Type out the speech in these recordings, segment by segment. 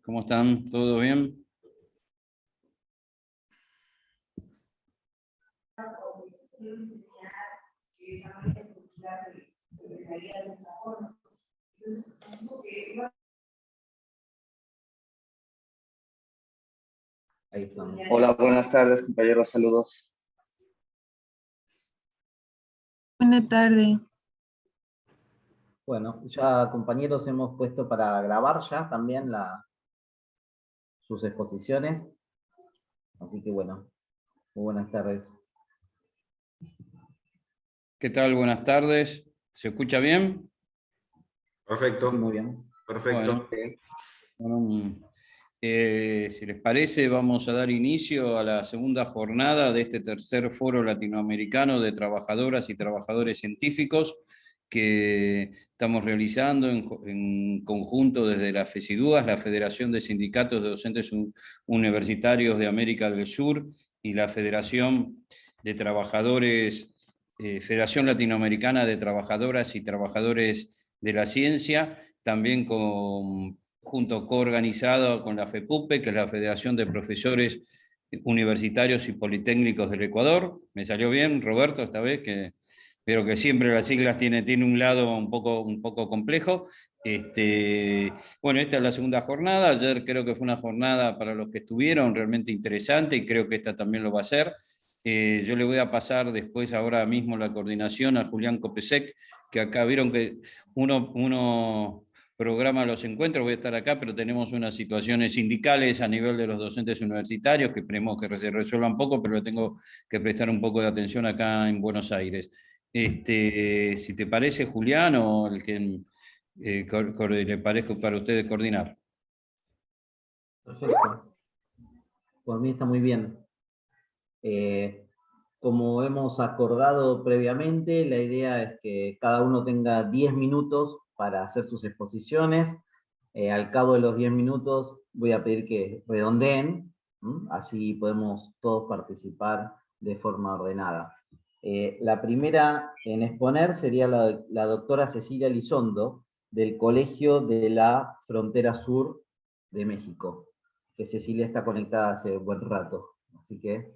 ¿Cómo están? ¿Todo bien? Ahí estamos. Hola, buenas tardes, compañeros, saludos. Buenas tardes. Bueno, ya compañeros hemos puesto para grabar ya también sus exposiciones. Así que bueno, muy buenas tardes. ¿Qué tal? Buenas tardes. ¿Se escucha bien? Perfecto. Sí, muy bien. Perfecto. Bueno, si les parece, vamos a dar inicio a la segunda jornada de este tercer foro latinoamericano de trabajadoras y trabajadores científicos que estamos realizando en conjunto desde la FESIDUAS, la Federación de Sindicatos de Docentes Universitarios de América del Sur, y la Federación de Trabajadores, Federación Latinoamericana de Trabajadoras y Trabajadores de la Ciencia, también coorganizado con la FEPUPE, que es la Federación de Profesores Universitarios y Politécnicos del Ecuador. ¿Me salió bien, Roberto, esta vez? Pero que siempre las siglas tiene un lado un poco complejo. Bueno, esta es la segunda jornada. Ayer creo que fue una jornada para los que estuvieron realmente interesante, y creo que esta también lo va a ser. Yo le voy a pasar después, ahora mismo, la coordinación a Julián Copesec, que acá vieron que uno programa los encuentros, voy a estar acá, pero tenemos unas situaciones sindicales a nivel de los docentes universitarios que esperemos que se resuelvan poco, pero le tengo que prestar un poco de atención acá en Buenos Aires. Si te parece, Julián, o el que le parezca para ustedes coordinar. Perfecto. Por mí está muy bien. Como hemos acordado previamente, la idea es que cada uno tenga 10 minutos para hacer sus exposiciones. Al cabo de los 10 minutos voy a pedir que redondeen, así podemos todos participar de forma ordenada. La primera en exponer sería la doctora Cecilia Elizondo, del Colegio de la Frontera Sur de México, que Cecilia está conectada hace un buen rato, así que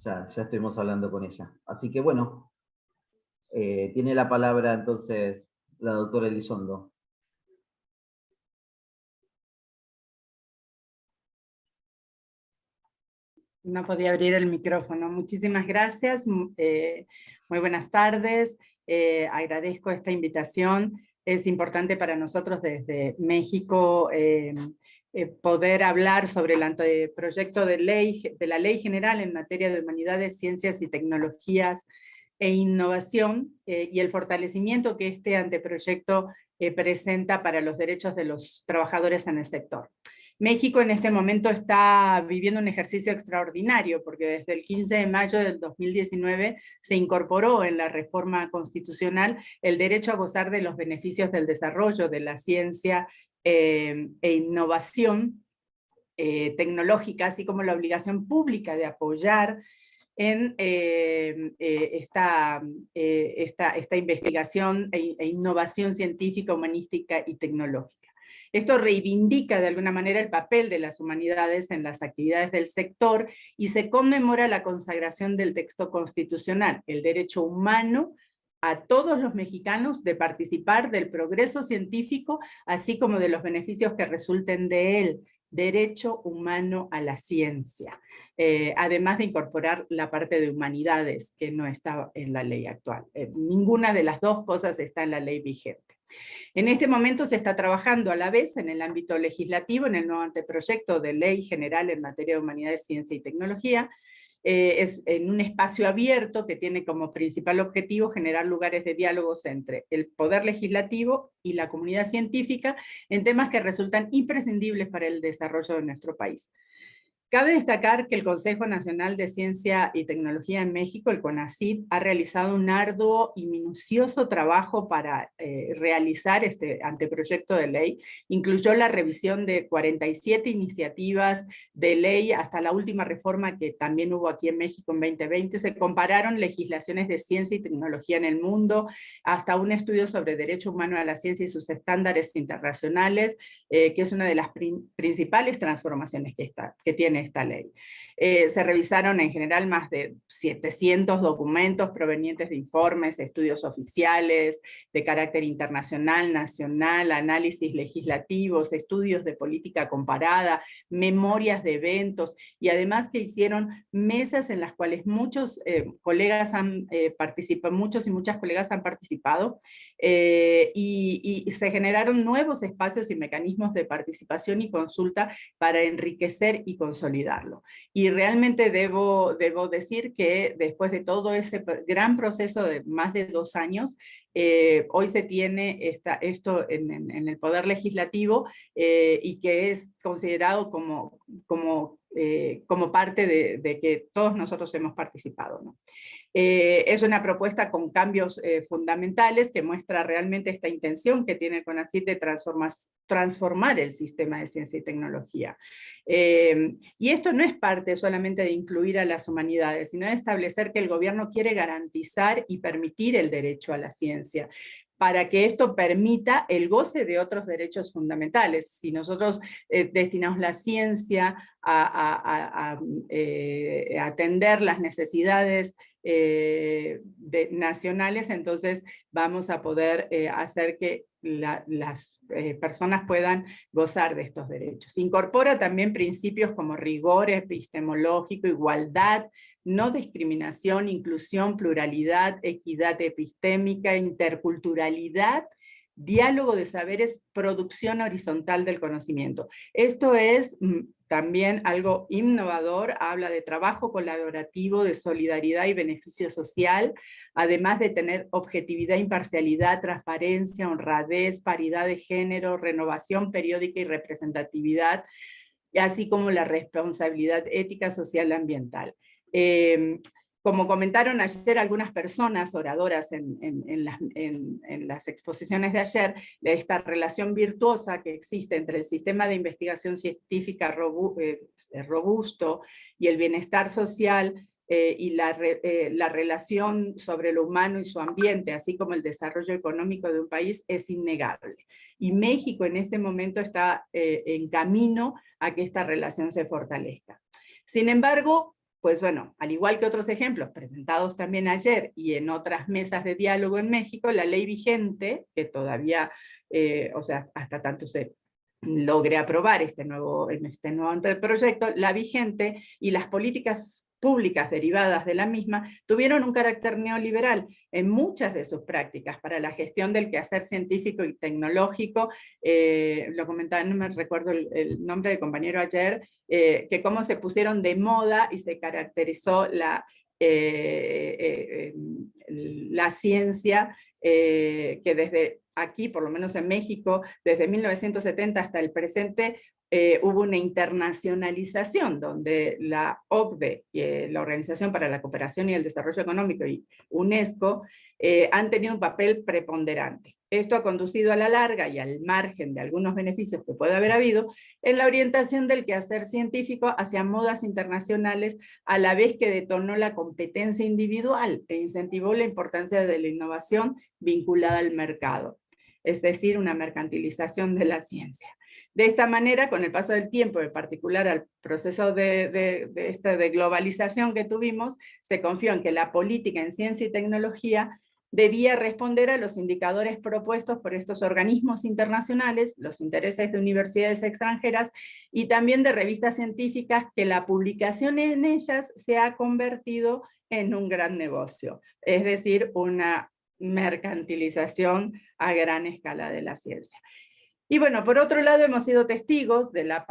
ya estuvimos hablando con ella. Así que bueno, tiene la palabra entonces la doctora Elizondo. No podía abrir el micrófono. Muchísimas gracias. Muy buenas tardes. Agradezco esta invitación. Es importante para nosotros desde México poder hablar sobre el anteproyecto de la Ley General en materia de humanidades, ciencias y tecnologías e innovación, y el fortalecimiento que este anteproyecto presenta para los derechos de los trabajadores en el sector. México en este momento está viviendo un ejercicio extraordinario, porque desde el 15 de mayo del 2019 se incorporó en la reforma constitucional el derecho a gozar de los beneficios del desarrollo de la ciencia e innovación tecnológica, así como la obligación pública de apoyar en esta investigación e innovación científica, humanística y tecnológica. Esto reivindica de alguna manera el papel de las humanidades en las actividades del sector y se conmemora la consagración del texto constitucional, el derecho humano a todos los mexicanos de participar del progreso científico, así como de los beneficios que resulten de él, derecho humano a la ciencia. Además de incorporar la parte de humanidades que no está en la ley actual. Ninguna de las dos cosas está en la ley vigente. En este momento se está trabajando a la vez en el ámbito legislativo en el nuevo anteproyecto de Ley General en materia de humanidades, ciencia y tecnología. Es en un espacio abierto que tiene como principal objetivo generar lugares de diálogos entre el poder legislativo y la comunidad científica en temas que resultan imprescindibles para el desarrollo de nuestro país. Cabe destacar que el Consejo Nacional de Ciencia y Tecnología en México, el CONACYT, ha realizado un arduo y minucioso trabajo para realizar este anteproyecto de ley. Incluyó la revisión de 47 iniciativas de ley hasta la última reforma que también hubo aquí en México en 2020. Se compararon legislaciones de ciencia y tecnología en el mundo, hasta un estudio sobre derecho humano a la ciencia y sus estándares internacionales, que es una de las principales transformaciones que tiene esta ley. Se revisaron en general más de 700 documentos provenientes de informes, estudios oficiales, de carácter internacional, nacional, análisis legislativos, estudios de política comparada, memorias de eventos, y además que hicieron mesas en las cuales muchos colegas han participado, muchos y muchas colegas han participado, y se generaron nuevos espacios y mecanismos de participación y consulta para enriquecer y consolidarlo. Y realmente debo decir que después de todo ese gran proceso de más de 2 años, hoy se tiene esto en el Poder Legislativo, y que es considerado como parte de que todos nosotros hemos participado, ¿no? Es una propuesta con cambios fundamentales que muestra realmente esta intención que tiene el CONACYT de transformar el sistema de ciencia y tecnología. Y esto no es parte solamente de incluir a las humanidades, sino de establecer que el gobierno quiere garantizar y permitir el derecho a la ciencia, para que esto permita el goce de otros derechos fundamentales. Si nosotros destinamos la ciencia a atender las necesidades nacionales, entonces vamos a poder hacer que las personas puedan gozar de estos derechos. Incorpora también principios como rigor epistemológico, igualdad, no discriminación, inclusión, pluralidad, equidad epistémica, interculturalidad, diálogo de saberes, producción horizontal del conocimiento. Esto es también algo innovador, habla de trabajo colaborativo, de solidaridad y beneficio social, además de tener objetividad, imparcialidad, transparencia, honradez, paridad de género, renovación periódica y representatividad, así como la responsabilidad ética, social y ambiental. Como comentaron ayer algunas personas oradoras en las exposiciones de ayer, esta relación virtuosa que existe entre el sistema de investigación científica robusto y el bienestar social, y la relación sobre lo humano y su ambiente, así como el desarrollo económico de un país, es innegable. Y México en este momento está en camino a que esta relación se fortalezca. Sin embargo, pues bueno, al igual que otros ejemplos presentados también ayer y en otras mesas de diálogo en México, la ley vigente, que todavía, o sea, hasta tanto se logre aprobar este nuevo anteproyecto, la vigente y las políticas públicas derivadas de la misma tuvieron un carácter neoliberal en muchas de sus prácticas para la gestión del quehacer científico y tecnológico. Lo comentaba, no me recuerdo el nombre del compañero ayer, que cómo se pusieron de moda y se caracterizó la ciencia, que desde aquí, por lo menos en México, desde 1970 hasta el presente, hubo una internacionalización donde la OCDE, la Organización para la Cooperación y el Desarrollo Económico, y UNESCO, han tenido un papel preponderante. Esto ha conducido a la larga y al margen de algunos beneficios que puede haber habido en la orientación del quehacer científico hacia modas internacionales, a la vez que detonó la competencia individual e incentivó la importancia de la innovación vinculada al mercado, es decir, una mercantilización de la ciencia. De esta manera, con el paso del tiempo, en particular al proceso de globalización que tuvimos, se confió en que la política en ciencia y tecnología debía responder a los indicadores propuestos por estos organismos internacionales, los intereses de universidades extranjeras y también de revistas científicas, que la publicación en ellas se ha convertido en un gran negocio, es decir, una mercantilización a gran escala de la ciencia. Y bueno, por otro lado hemos sido testigos de la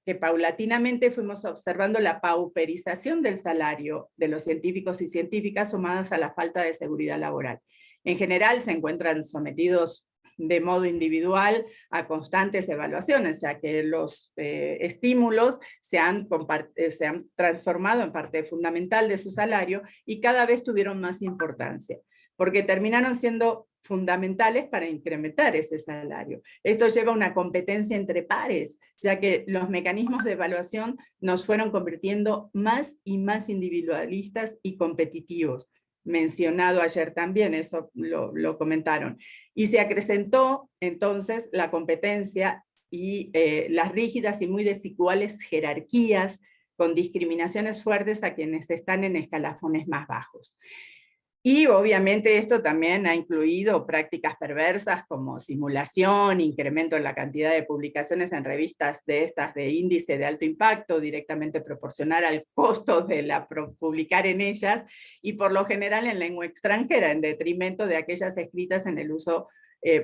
que paulatinamente fuimos observando la pauperización del salario de los científicos y científicas, sumadas a la falta de seguridad laboral. En general se encuentran sometidos de modo individual a constantes evaluaciones, ya que los estímulos se han transformado en parte fundamental de su salario y cada vez tuvieron más importancia, porque terminaron siendo fundamentales para incrementar ese salario. Esto lleva a una competencia entre pares, ya que los mecanismos de evaluación nos fueron convirtiendo más y más individualistas y competitivos. Mencionado ayer también, eso lo comentaron. Y se acrecentó entonces la competencia y las rígidas y muy desiguales jerarquías con discriminaciones fuertes a quienes están en escalafones más bajos. Y obviamente esto también ha incluido prácticas perversas como simulación, incremento en la cantidad de publicaciones en revistas de índice de alto impacto, directamente proporcional al costo de publicar en ellas, y por lo general en lengua extranjera, en detrimento de aquellas escritas en el uso,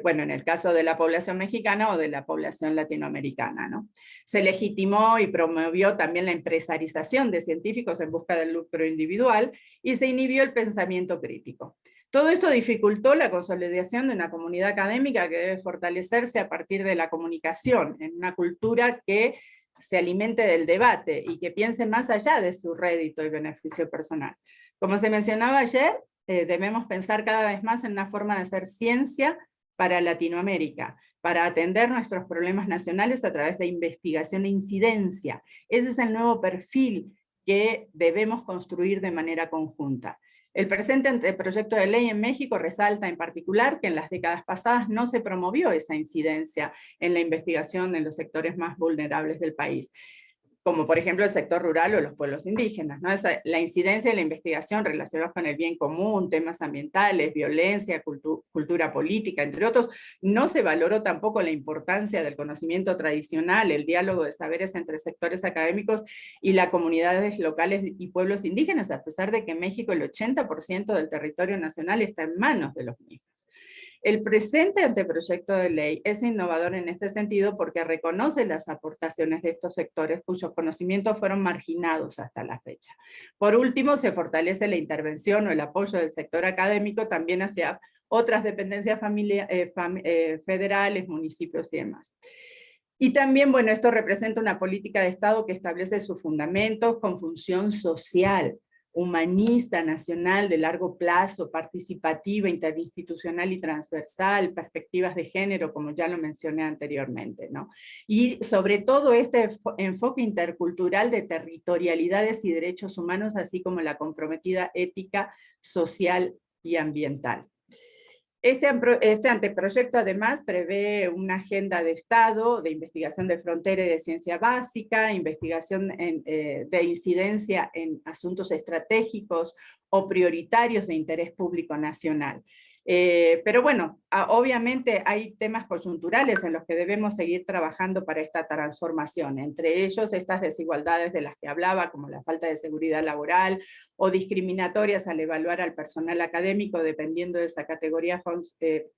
bueno, en el caso de la población mexicana o de la población latinoamericana, ¿no? Se legitimó y promovió también la empresarización de científicos en busca del lucro individual y se inhibió el pensamiento crítico. Todo esto dificultó la consolidación de una comunidad académica que debe fortalecerse a partir de la comunicación, en una cultura que se alimente del debate y que piense más allá de su rédito y beneficio personal. Como se mencionaba ayer, debemos pensar cada vez más en una forma de hacer ciencia para Latinoamérica, para atender nuestros problemas nacionales a través de investigación e incidencia. Ese es el nuevo perfil que debemos construir de manera conjunta. El presente anteproyecto de ley en México resalta en particular que en las décadas pasadas no se promovió esa incidencia en la investigación en los sectores más vulnerables del país, como por ejemplo el sector rural o los pueblos indígenas, ¿no? La incidencia de la investigación relacionada con el bien común, temas ambientales, violencia, cultura política, entre otros. No se valoró tampoco la importancia del conocimiento tradicional, el diálogo de saberes entre sectores académicos y las comunidades locales y pueblos indígenas, a pesar de que en México el 80% del territorio nacional está en manos de los mismos. El presente anteproyecto de ley es innovador en este sentido porque reconoce las aportaciones de estos sectores cuyos conocimientos fueron marginados hasta la fecha. Por último, se fortalece la intervención o el apoyo del sector académico también hacia otras dependencias federales, municipios y demás. Y también, bueno, esto representa una política de Estado que establece sus fundamentos con función social, humanista, nacional, de largo plazo, participativa, interinstitucional y transversal, perspectivas de género, como ya lo mencioné anteriormente, ¿no? Y sobre todo este enfoque intercultural de territorialidades y derechos humanos, así como la comprometida ética social y ambiental. Este anteproyecto además prevé una agenda de Estado, de investigación de frontera y de ciencia básica, investigación de incidencia en asuntos estratégicos o prioritarios de interés público nacional. Pero bueno, obviamente hay temas coyunturales en los que debemos seguir trabajando para esta transformación, entre ellos estas desigualdades de las que hablaba, como la falta de seguridad laboral o discriminatorias al evaluar al personal académico dependiendo de esa categoría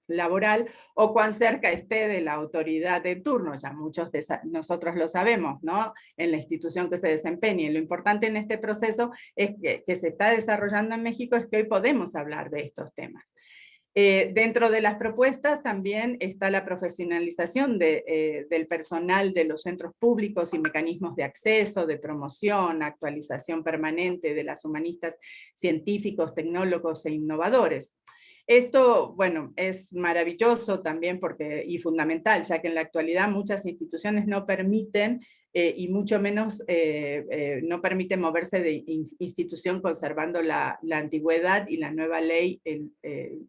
laboral o cuán cerca esté de la autoridad de turno. Ya muchos de nosotros lo sabemos, ¿no? En la institución que se desempeñe. Lo importante en este proceso es que se está desarrollando en México es que hoy podemos hablar de estos temas. Dentro de las propuestas también está la profesionalización del personal de los centros públicos y mecanismos de acceso, de promoción, actualización permanente de las humanistas, científicos, tecnólogos e innovadores. Esto, bueno, es maravilloso también y fundamental, ya que en la actualidad muchas instituciones no permiten y mucho menos no permite moverse de institución conservando la antigüedad, y la nueva ley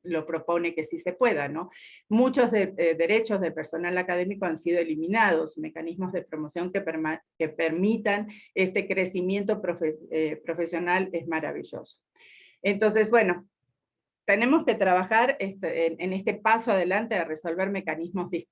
lo propone que sí se pueda, ¿no? Muchos derechos del personal académico han sido eliminados, mecanismos de promoción que permitan este crecimiento profesional es maravilloso. Entonces, bueno, tenemos que trabajar en este paso adelante de resolver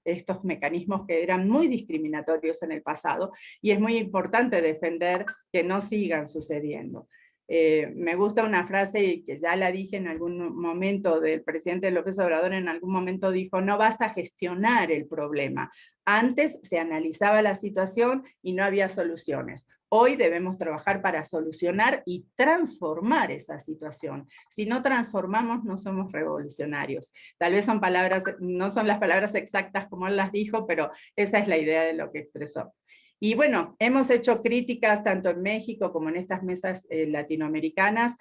estos mecanismos que eran muy discriminatorios en el pasado, y es muy importante defender que no sigan sucediendo. Me gusta una frase que ya la dije en algún momento del presidente López Obrador, en algún momento dijo, no basta gestionar el problema. Antes se analizaba la situación y no había soluciones. Hoy debemos trabajar para solucionar y transformar esa situación. Si no transformamos, no somos revolucionarios. Tal vez son palabras, no son las palabras exactas como él las dijo, pero esa es la idea de lo que expresó. Y bueno, hemos hecho críticas tanto en México como en estas mesas latinoamericanas,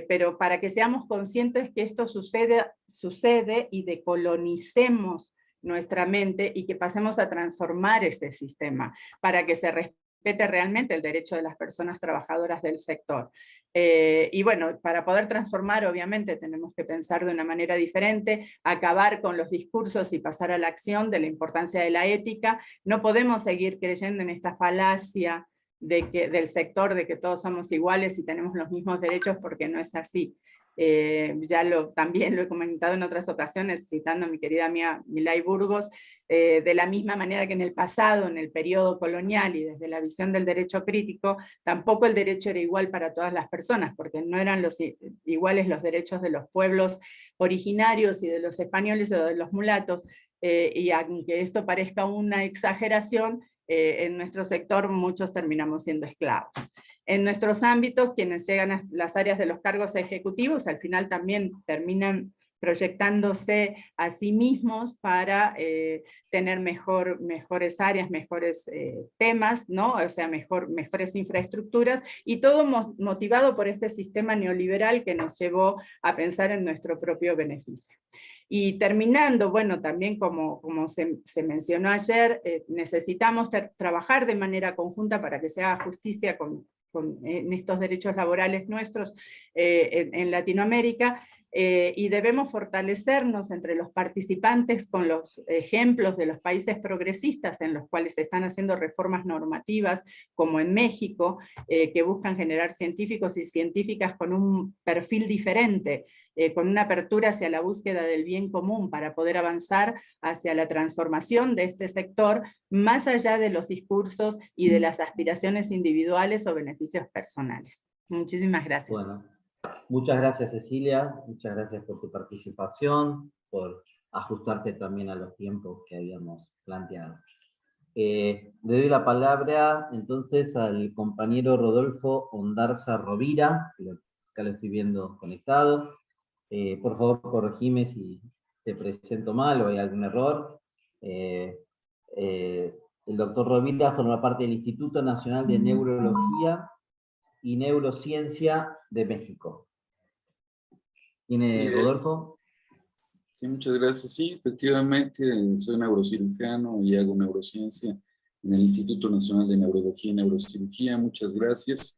pero para que seamos conscientes que esto sucede y decolonicemos nuestra mente y que pasemos a transformar este sistema para que se respete realmente el derecho de las personas trabajadoras del sector. Y bueno, para poder transformar, obviamente, tenemos que pensar de una manera diferente, acabar con los discursos y pasar a la acción de la importancia de la ética. No podemos seguir creyendo en esta falacia del sector de que todos somos iguales y tenemos los mismos derechos, porque no es así. También lo he comentado en otras ocasiones, citando a mi querida amiga Milay Burgos, de la misma manera que en el pasado, en el periodo colonial y desde la visión del derecho crítico, tampoco el derecho era igual para todas las personas, porque no eran iguales los derechos de los pueblos originarios y de los españoles o de los mulatos, y aunque esto parezca una exageración, en nuestro sector muchos terminamos siendo esclavos. En nuestros ámbitos, quienes llegan a las áreas de los cargos ejecutivos, al final también terminan proyectándose a sí mismos para tener mejores áreas, mejores temas, ¿no? O sea, mejores infraestructuras, y todo motivado por este sistema neoliberal que nos llevó a pensar en nuestro propio beneficio. Y terminando, bueno, también como se mencionó ayer, necesitamos trabajar de manera conjunta para que se haga justicia en estos derechos laborales nuestros en Latinoamérica, y debemos fortalecernos entre los participantes con los ejemplos de los países progresistas en los cuales se están haciendo reformas normativas, como en México, que buscan generar científicos y científicas con un perfil diferente, con una apertura hacia la búsqueda del bien común para poder avanzar hacia la transformación de este sector, más allá de los discursos y de las aspiraciones individuales o beneficios personales. Muchísimas gracias. Bueno, muchas gracias, Cecilia, muchas gracias por tu participación, por ajustarte también a los tiempos que habíamos planteado. Le doy la palabra entonces al compañero Rodolfo Ondarza Rovira, que acá lo estoy viendo conectado. Por favor, corregime si te presento mal o hay algún error. El doctor Rovira forma parte del Instituto Nacional de Neurología y Neurociencia de México. ¿Tiene Sí, Rodolfo? Sí, muchas gracias. Sí, efectivamente, soy neurocirujano y hago neurociencia en el Instituto Nacional de Neurología y Neurocirugía. Muchas gracias.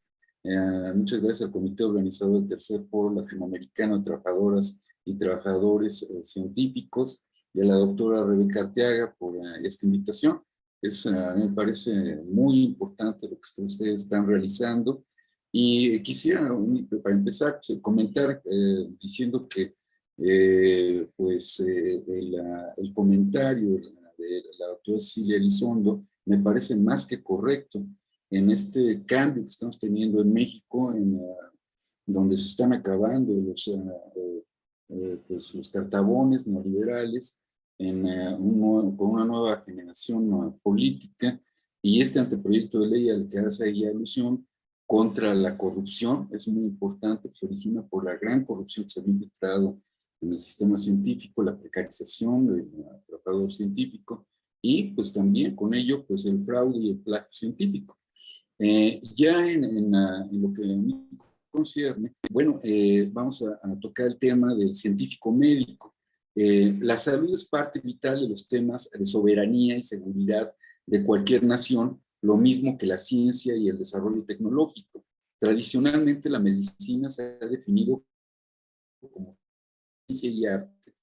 Muchas gracias al comité organizador del Tercer Foro Latinoamericano de Trabajadoras y Trabajadores Científicos, y a la doctora Rebeca Arteaga por esta invitación. Me parece muy importante lo que ustedes están realizando, y quisiera, para empezar, comentar diciendo que el comentario de la doctora Cecilia Elizondo me parece más que correcto en este cambio que estamos teniendo en México, donde se están acabando los cartabones neoliberales, con una nueva generación política, y este anteproyecto de ley al que hace ella alusión contra la corrupción es muy importante, se origina por la gran corrupción que se ha infiltrado en el sistema científico, la precarización del trabajador científico, y pues también con ello pues el fraude y el plagio científico. Ya en lo que a mí concierne, bueno, vamos a tocar el tema del científico médico. La salud es parte vital de los temas de soberanía y seguridad de cualquier nación, lo mismo que la ciencia y el desarrollo tecnológico. Tradicionalmente la medicina se ha definido como ciencia y arte,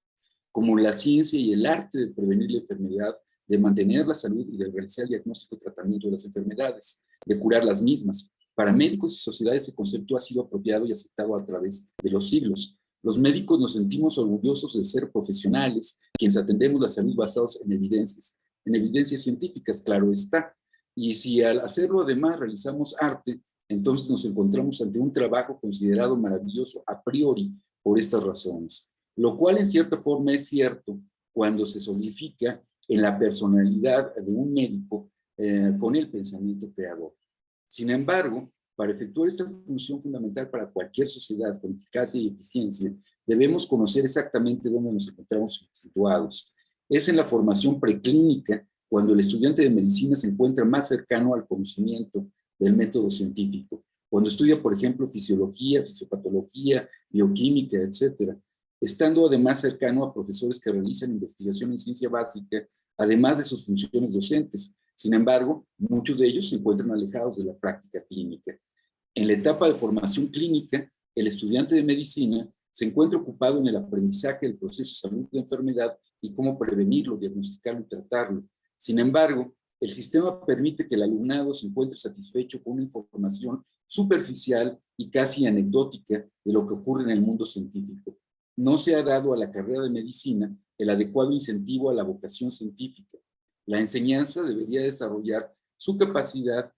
como la ciencia y el arte de prevenir la enfermedad, de mantener la salud y de realizar el diagnóstico y tratamiento de las enfermedades, de curar las mismas. Para médicos y sociedades ese concepto ha sido apropiado y aceptado a través de los siglos. Los médicos nos sentimos orgullosos de ser profesionales, quienes atendemos la salud basados en evidencias científicas, claro está. Y si al hacerlo además realizamos arte, Entonces nos encontramos ante un trabajo considerado maravilloso a priori por estas razones, lo cual en cierta forma es cierto cuando se solidifica en la personalidad de un médico con el pensamiento creador. Sin embargo, para efectuar esta función fundamental para cualquier sociedad con eficacia y eficiencia, debemos conocer exactamente dónde nos encontramos situados. Es en la formación preclínica cuando el estudiante de medicina se encuentra más cercano al conocimiento del método científico. Cuando estudia, por ejemplo, fisiología, fisiopatología, bioquímica, etcétera, estando además cercano a profesores que realizan investigación en ciencia básica, además de sus funciones docentes. Sin embargo, muchos de ellos se encuentran alejados de la práctica clínica. En la etapa de formación clínica, el estudiante de medicina se encuentra ocupado en el aprendizaje del proceso de salud de enfermedad y cómo prevenirlo, diagnosticarlo y tratarlo. Sin embargo, el sistema permite que el alumnado se encuentre satisfecho con una información superficial y casi anecdótica de lo que ocurre en el mundo científico. No se ha dado a la carrera de medicina el adecuado incentivo a la vocación científica. La enseñanza debería desarrollar su capacidad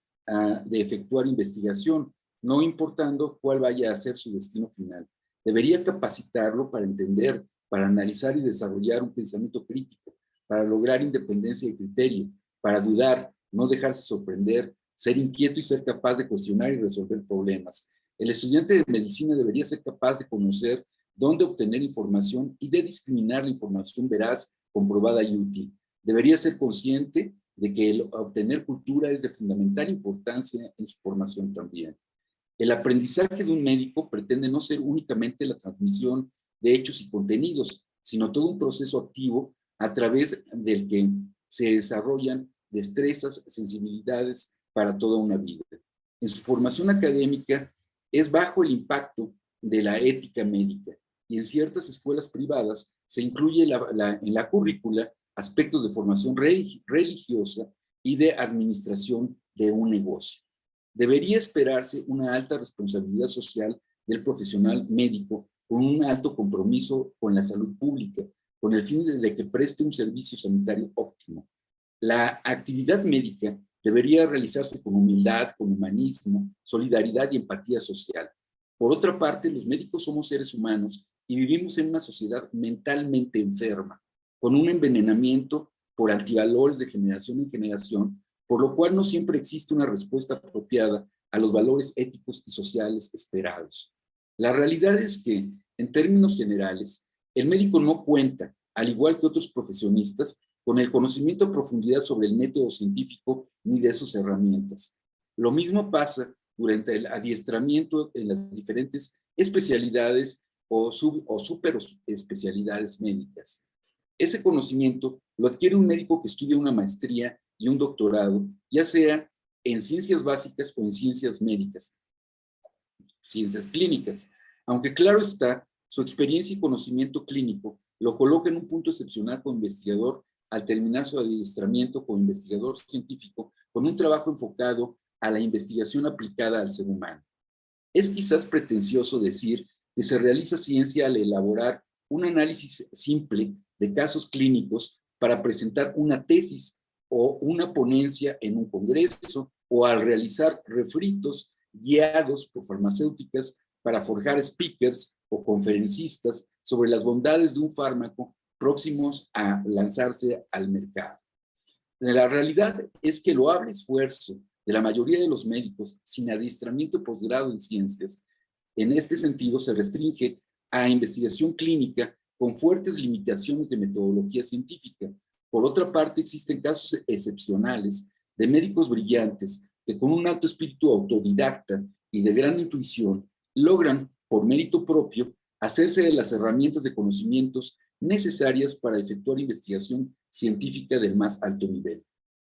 de efectuar investigación, no importando cuál vaya a ser su destino final. Debería capacitarlo para entender, para analizar y desarrollar un pensamiento crítico, para lograr independencia de criterio, para dudar, no dejarse sorprender, ser inquieto y ser capaz de cuestionar y resolver problemas. El estudiante de medicina debería ser capaz de conocer dónde obtener información y de discriminar la información veraz, comprobada y útil. Debería ser consciente de que el obtener cultura es de fundamental importancia en su formación también. El aprendizaje de un médico pretende no ser únicamente la transmisión de hechos y contenidos, sino todo un proceso activo a través del que se desarrollan destrezas, sensibilidades para toda una vida. En su formación académica es bajo el impacto de la ética médica y en ciertas escuelas privadas se incluye en la currícula aspectos de formación religiosa y de administración de un negocio. Debería esperarse una alta responsabilidad social del profesional médico con un alto compromiso con la salud pública, con el fin de que preste un servicio sanitario óptimo. La actividad médica debería realizarse con humildad, con humanismo, solidaridad y empatía social. Por otra parte, los médicos somos seres humanos y vivimos en una sociedad mentalmente enferma, con un envenenamiento por antivalores de generación en generación, por lo cual no siempre existe una respuesta apropiada a los valores éticos y sociales esperados. La realidad es que, en términos generales, el médico no cuenta, al igual que otros profesionistas, con el conocimiento a profundidad sobre el método científico ni de sus herramientas. Lo mismo pasa durante el adiestramiento en las diferentes especialidades o superespecialidades médicas. Ese conocimiento lo adquiere un médico que estudia una maestría y un doctorado, ya sea en ciencias básicas o en ciencias médicas, ciencias clínicas. Aunque claro está, su experiencia y conocimiento clínico lo coloca en un punto excepcional como investigador al terminar su adiestramiento como investigador científico con un trabajo enfocado a la investigación aplicada al ser humano. Es quizás pretencioso decir que se realiza ciencia al elaborar un análisis simple de casos clínicos para presentar una tesis o una ponencia en un congreso o al realizar refritos guiados por farmacéuticas para forjar speakers o conferencistas sobre las bondades de un fármaco próximos a lanzarse al mercado. La realidad es que el loable esfuerzo de la mayoría de los médicos sin adiestramiento posgrado en ciencias, en este sentido se restringe a investigación clínica con fuertes limitaciones de metodología científica. Por otra parte, existen casos excepcionales de médicos brillantes que con un alto espíritu autodidacta y de gran intuición logran, por mérito propio, hacerse de las herramientas de conocimientos necesarias para efectuar investigación científica del más alto nivel.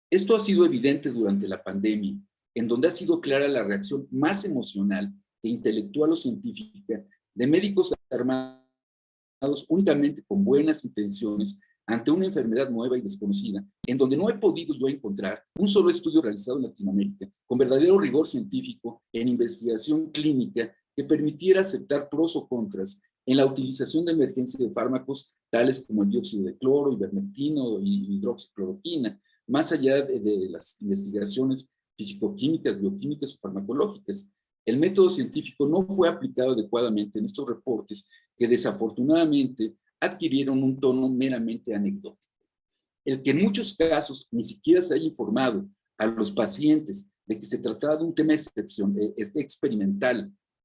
Esto ha sido evidente durante la pandemia, en donde ha sido clara la reacción más emocional e intelectual o científica de médicos armados únicamente con buenas intenciones ante una enfermedad nueva y desconocida, en donde no he podido yo encontrar un solo estudio realizado en Latinoamérica con verdadero rigor científico en investigación clínica que permitiera aceptar pros o contras en la utilización de emergencia de fármacos tales como el dióxido de cloro, ivermectino y hidroxicloroquina, más allá de las investigaciones físico-químicas, bioquímicas o farmacológicas. El método científico no fue aplicado adecuadamente en estos reportes que desafortunadamente adquirieron un tono meramente anecdótico. El que en muchos casos ni siquiera se haya informado a los pacientes de que se trataba de un tema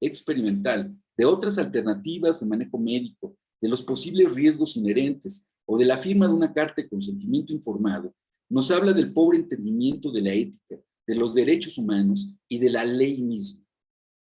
experimental, de otras alternativas de manejo médico, de los posibles riesgos inherentes o de la firma de una carta de consentimiento informado, nos habla del pobre entendimiento de la ética, de los derechos humanos y de la ley misma.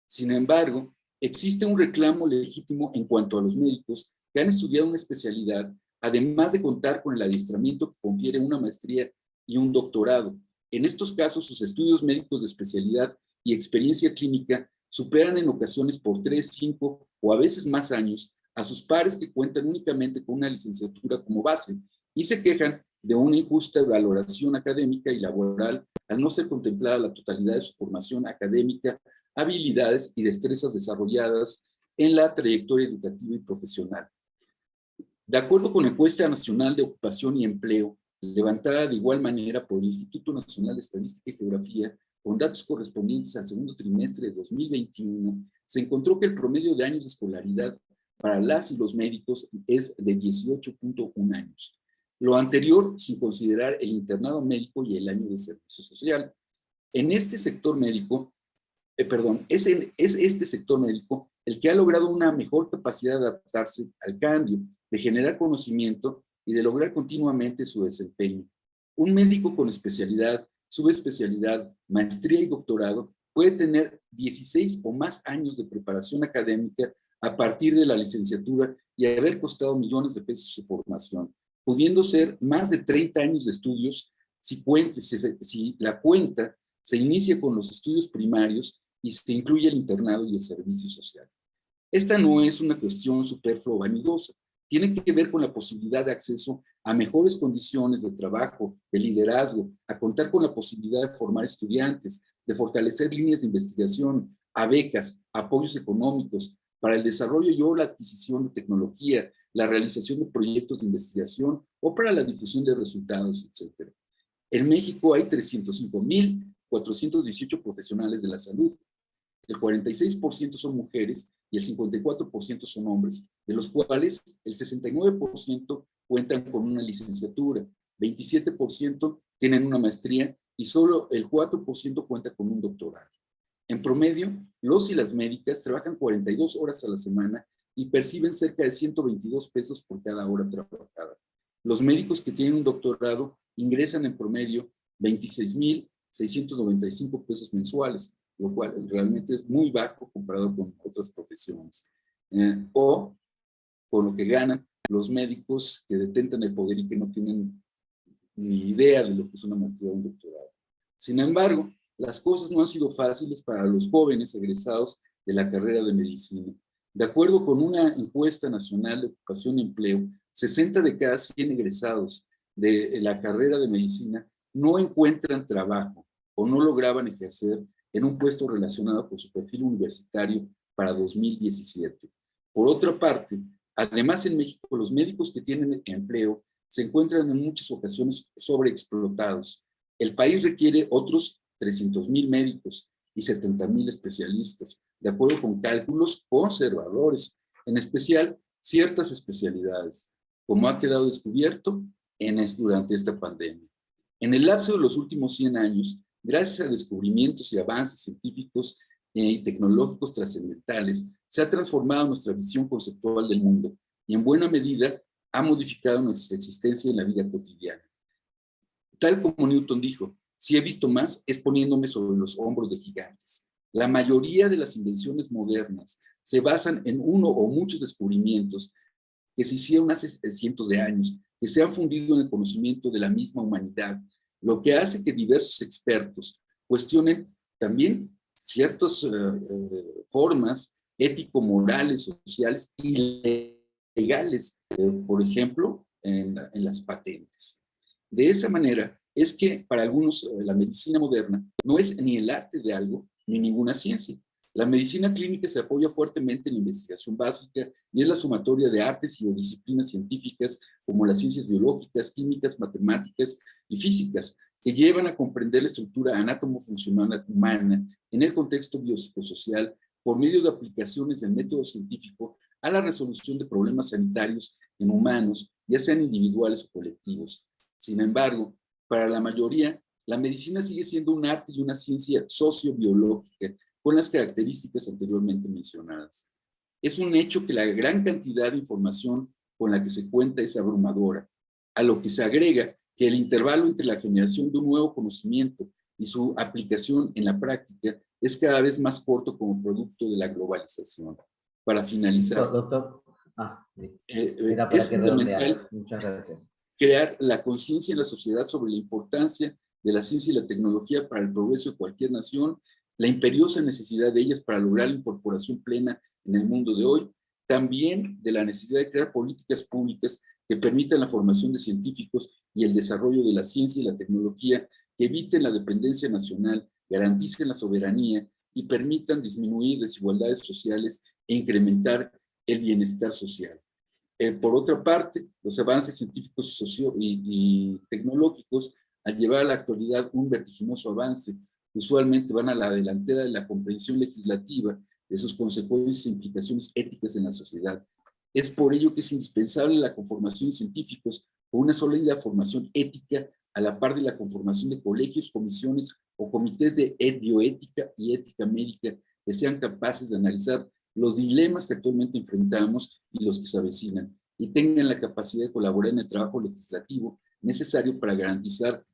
Sin embargo, existe un reclamo legítimo en cuanto a los médicos que han estudiado una especialidad, además de contar con el adiestramiento que confiere una maestría y un doctorado. En estos casos, sus estudios médicos de especialidad y experiencia clínica superan en ocasiones por 3, 5 o a veces más años a sus pares que cuentan únicamente con una licenciatura como base y se quejan de una injusta valoración académica y laboral al no ser contemplada la totalidad de su formación académica, habilidades y destrezas desarrolladas en la trayectoria educativa y profesional. De acuerdo con la Encuesta Nacional de Ocupación y Empleo, levantada de igual manera por el Instituto Nacional de Estadística y Geografía, con datos correspondientes al segundo trimestre de 2021, se encontró que el promedio de años de escolaridad para las y los médicos es de 18.1 años. Lo anterior sin considerar el internado médico y el año de servicio social. En este sector médico, es este sector médico el que ha logrado una mejor capacidad de adaptarse al cambio, de generar conocimiento y de lograr continuamente su desempeño. Un médico con especialidad, subespecialidad, maestría y doctorado puede tener 16 o más años de preparación académica a partir de la licenciatura y haber costado millones de pesos su formación, pudiendo ser más de 30 años de estudios si la cuenta se inicia con los estudios primarios y se incluye el internado y el servicio social. Esta no es una cuestión superflua o vanidosa, tiene que ver con la posibilidad de acceso a mejores condiciones de trabajo, de liderazgo, a contar con la posibilidad de formar estudiantes, de fortalecer líneas de investigación, a becas, apoyos económicos para el desarrollo y o la adquisición de tecnología, la realización de proyectos de investigación o para la difusión de resultados, etc. En México hay 305,418 profesionales de la salud. El 46% son mujeres y el 54% son hombres, de los cuales el 69% cuentan con una licenciatura, 27% tienen una maestría y solo el 4% cuenta con un doctorado. En promedio, los y las médicas trabajan 42 horas a la semana y perciben cerca de 122 pesos por cada hora trabajada. Los médicos que tienen un doctorado ingresan en promedio 26,695 pesos mensuales, lo cual realmente es muy bajo comparado con otras profesiones. O con lo que ganan los médicos que detentan el poder y que no tienen ni idea de lo que es una maestría o un doctorado. Sin embargo, las cosas no han sido fáciles para los jóvenes egresados de la carrera de medicina. De acuerdo con una encuesta nacional de ocupación y empleo, 60 de cada 100 egresados de la carrera de medicina no encuentran trabajo o no lograban ejercer en un puesto relacionado con su perfil universitario para 2017. Por otra parte, además en México, los médicos que tienen empleo se encuentran en muchas ocasiones sobreexplotados. El país requiere otros 300,000 médicos y 70,000 especialistas, de acuerdo con cálculos conservadores, en especial ciertas especialidades, como ha quedado descubierto durante esta pandemia. En el lapso de los últimos 100 años, gracias a descubrimientos y avances científicos y tecnológicos trascendentales, se ha transformado nuestra visión conceptual del mundo y en buena medida ha modificado nuestra existencia en la vida cotidiana. Tal como Newton dijo, si he visto más es poniéndome sobre los hombros de gigantes. La mayoría de las invenciones modernas se basan en uno o muchos descubrimientos que se hicieron hace cientos de años, que se han fundido en el conocimiento de la misma humanidad, lo que hace que diversos expertos cuestionen también ciertas formas ético-morales, sociales y legales, por ejemplo, en las patentes. De esa manera es que para algunos la medicina moderna no es ni el arte de algo ni ninguna ciencia. La medicina clínica se apoya fuertemente en la investigación básica y es la sumatoria de artes y disciplinas científicas como las ciencias biológicas, químicas, matemáticas y físicas, que llevan a comprender la estructura anátomo-funcional humana en el contexto biopsicosocial por medio de aplicaciones del método científico a la resolución de problemas sanitarios en humanos, ya sean individuales o colectivos. Sin embargo, para la mayoría, la medicina sigue siendo un arte y una ciencia sociobiológica con las características anteriormente mencionadas. Es un hecho que la gran cantidad de información con la que se cuenta es abrumadora, a lo que se agrega que el intervalo entre la generación de un nuevo conocimiento y su aplicación en la práctica es cada vez más corto como producto de la globalización. Para finalizar, Doctor. Era para es que redondeara. fundamental Muchas gracias. crear la conciencia en la sociedad sobre la importancia de la ciencia y la tecnología para el progreso de cualquier nación, la imperiosa necesidad de ellas para lograr la incorporación plena en el mundo de hoy, también de la necesidad de crear políticas públicas que permitan la formación de científicos y el desarrollo de la ciencia y la tecnología que eviten la dependencia nacional, garanticen la soberanía y permitan disminuir desigualdades sociales e incrementar el bienestar social. Por otra parte, los avances científicos y tecnológicos, al llevar a la actualidad un vertiginoso avance, usualmente van a la delantera de la comprensión legislativa de sus consecuencias e implicaciones éticas en la sociedad. Es por ello que es indispensable la conformación de científicos con una sólida formación ética a la par de la conformación de colegios, comisiones o comités de bioética y ética médica que sean capaces de analizar los dilemas que actualmente enfrentamos y los que se avecinan, y tengan la capacidad de colaborar en el trabajo legislativo necesario para garantizar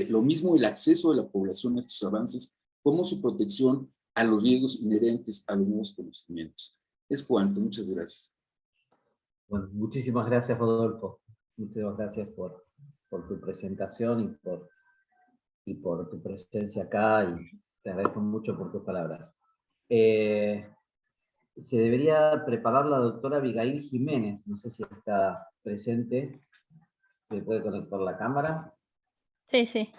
lo mismo el acceso de la población a estos avances, como su protección a los riesgos inherentes a los nuevos conocimientos. Es cuanto, muchas gracias. Bueno, muchísimas gracias, Rodolfo. Muchas gracias por tu presentación y por tu presencia acá, y te agradezco mucho por tus palabras. Se debería preparar la doctora Abigail Jiménez, no sé si está presente, se puede conectar la cámara. Sí, sí.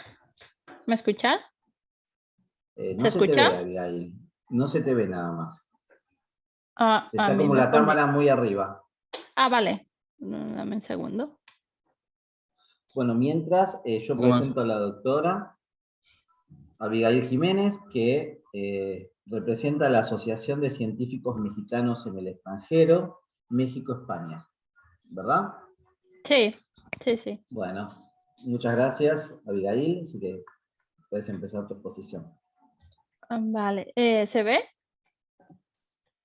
¿Me escuchan? No se te ve, Abigail, no se te ve nada más. Está como la cámara muy arriba. Ah, vale. Dame un segundo. Bueno, mientras yo presento a la doctora Abigail Jiménez, que representa a la Asociación de Científicos Mexicanos en el Extranjero, México-España, ¿verdad? Sí, sí, sí. Bueno, muchas gracias, Abigail, así que puedes empezar tu exposición. Vale, ¿se ve?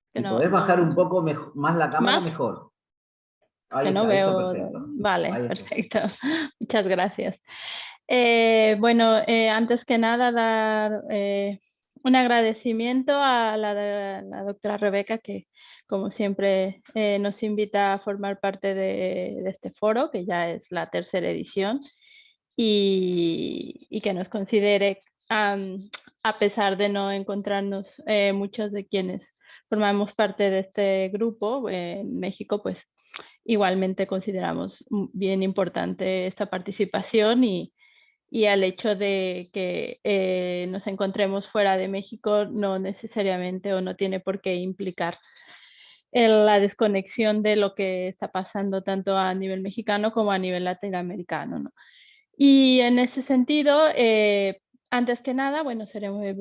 Si podés bajar un poco más la cámara, mejor. Ahí que no está, veo. Perfecto. Vale, perfecto. Muchas gracias. Bueno, antes que nada, dar un agradecimiento a la doctora Rebeca, que como siempre nos invita a formar parte de este foro, que ya es la tercera edición, y que nos considere, a pesar de no encontrarnos muchos de quienes formamos parte de este grupo en México, pues igualmente consideramos bien importante esta participación y al hecho de que nos encontremos fuera de México no necesariamente o no tiene por qué implicar la desconexión de lo que está pasando tanto a nivel mexicano como a nivel latinoamericano, ¿no? Y en ese sentido, antes que nada, bueno,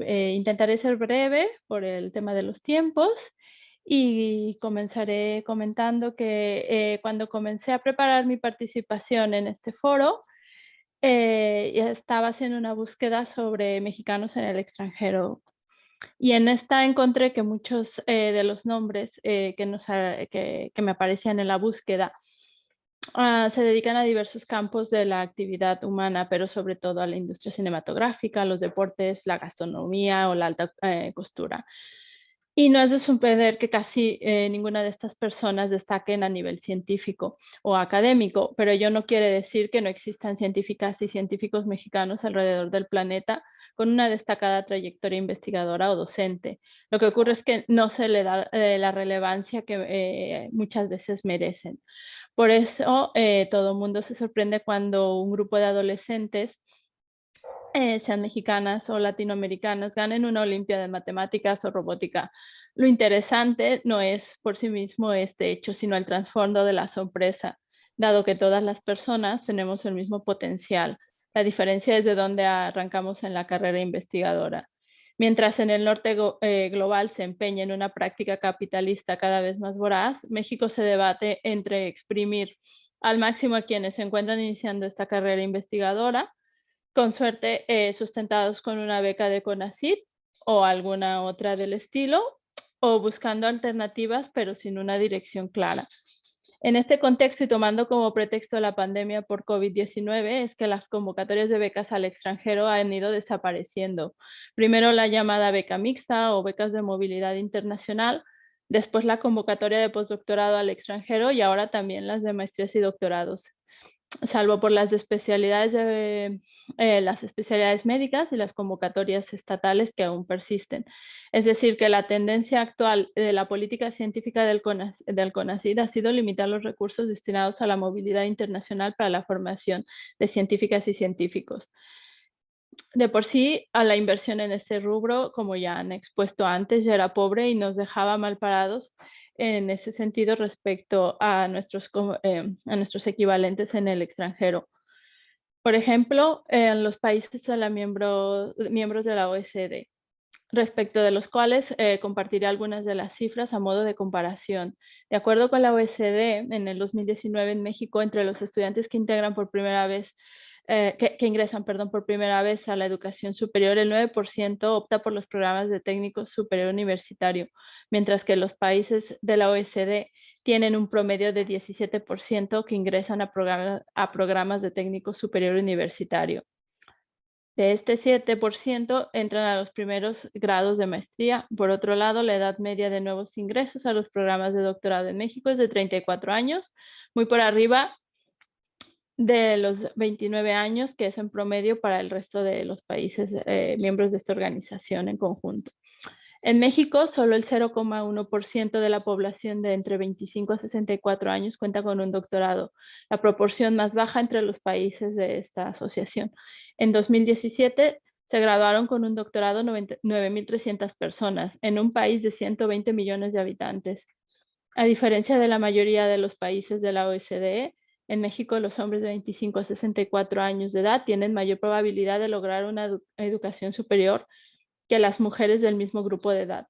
intentaré ser breve por el tema de los tiempos y comenzaré comentando que cuando comencé a preparar mi participación en este foro, estaba haciendo una búsqueda sobre mexicanos en el extranjero. Y en esta encontré que muchos de los nombres que me aparecían en la búsqueda se dedican a diversos campos de la actividad humana, pero sobre todo a la industria cinematográfica, los deportes, la gastronomía o la alta costura. Y no es de sorprender que casi ninguna de estas personas destaquen a nivel científico o académico, pero ello no quiere decir que no existan científicas y científicos mexicanos alrededor del planeta con una destacada trayectoria investigadora o docente. Lo que ocurre es que no se le da la relevancia que muchas veces merecen. Por eso todo el mundo se sorprende cuando un grupo de adolescentes, sean mexicanas o latinoamericanas, ganen una Olimpiada de Matemáticas o Robótica. Lo interesante no es por sí mismo este hecho, sino el trasfondo de la sorpresa, dado que todas las personas tenemos el mismo potencial La diferencia es de dónde arrancamos en la carrera investigadora. Mientras en el norte global se empeña en una práctica capitalista cada vez más voraz, México se debate entre exprimir al máximo a quienes se encuentran iniciando esta carrera investigadora, con suerte sustentados con una beca de CONACYT o alguna otra del estilo, o buscando alternativas pero sin una dirección clara. En este contexto y tomando como pretexto la pandemia por COVID-19 es que las convocatorias de becas al extranjero han ido desapareciendo. Primero la llamada beca mixta o becas de movilidad internacional, después la convocatoria de postdoctorado al extranjero y ahora también las de maestrías y doctorados, salvo por las especialidades médicas y las convocatorias estatales que aún persisten. Es decir, que la tendencia actual de la política científica del CONACYT ha sido limitar los recursos destinados a la movilidad internacional para la formación de científicas y científicos. De por sí, a la inversión en este rubro, como ya han expuesto antes, ya era pobre y nos dejaba mal parados en ese sentido respecto a nuestros equivalentes en el extranjero. Por ejemplo, en los países miembros de la OECD, respecto de los cuales compartiré algunas de las cifras a modo de comparación. De acuerdo con la OECD, en el 2019 en México, entre los estudiantes que integran por primera vez que ingresan por primera vez a la educación superior, el 9% opta por los programas de técnico superior universitario, mientras que los países de la OECD tienen un promedio de 17% que ingresan a programas de técnico superior universitario. De este 7% entran a los primeros grados de maestría. Por otro lado, la edad media de nuevos ingresos a los programas de doctorado en México es de 34 años, muy por arriba de los 29 años, que es en promedio para el resto de los países miembros de esta organización en conjunto. En México, solo el 0,1% de la población de entre 25 a 64 años cuenta con un doctorado, la proporción más baja entre los países de esta asociación. En 2017 se graduaron con un doctorado 9.300 personas en un país de 120 millones de habitantes. A diferencia de la mayoría de los países de la OCDE, en México los hombres de 25 a 64 años de edad tienen mayor probabilidad de lograr una educación superior que las mujeres del mismo grupo de edad.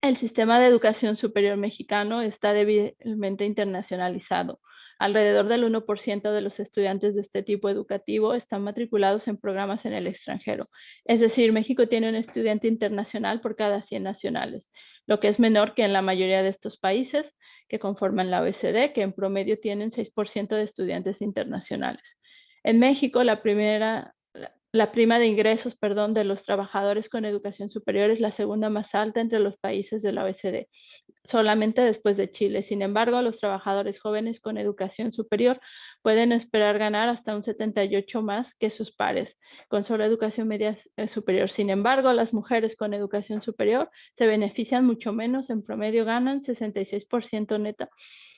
El sistema de educación superior mexicano está débilmente internacionalizado. Alrededor del 1% de los estudiantes de este tipo educativo están matriculados en programas en el extranjero. Es decir, México tiene un estudiante internacional por cada 100 nacionales, lo que es menor que en la mayoría de estos países que conforman la OECD, que en promedio tienen 6% de estudiantes internacionales. En México, la prima de ingresos, de los trabajadores con educación superior es la segunda más alta entre los países de la OECD, solamente después de Chile. Sin embargo, los trabajadores jóvenes con educación superior pueden esperar ganar hasta un 78% más que sus pares con solo educación media superior. Sin embargo, las mujeres con educación superior se benefician mucho menos. En promedio ganan 66% neta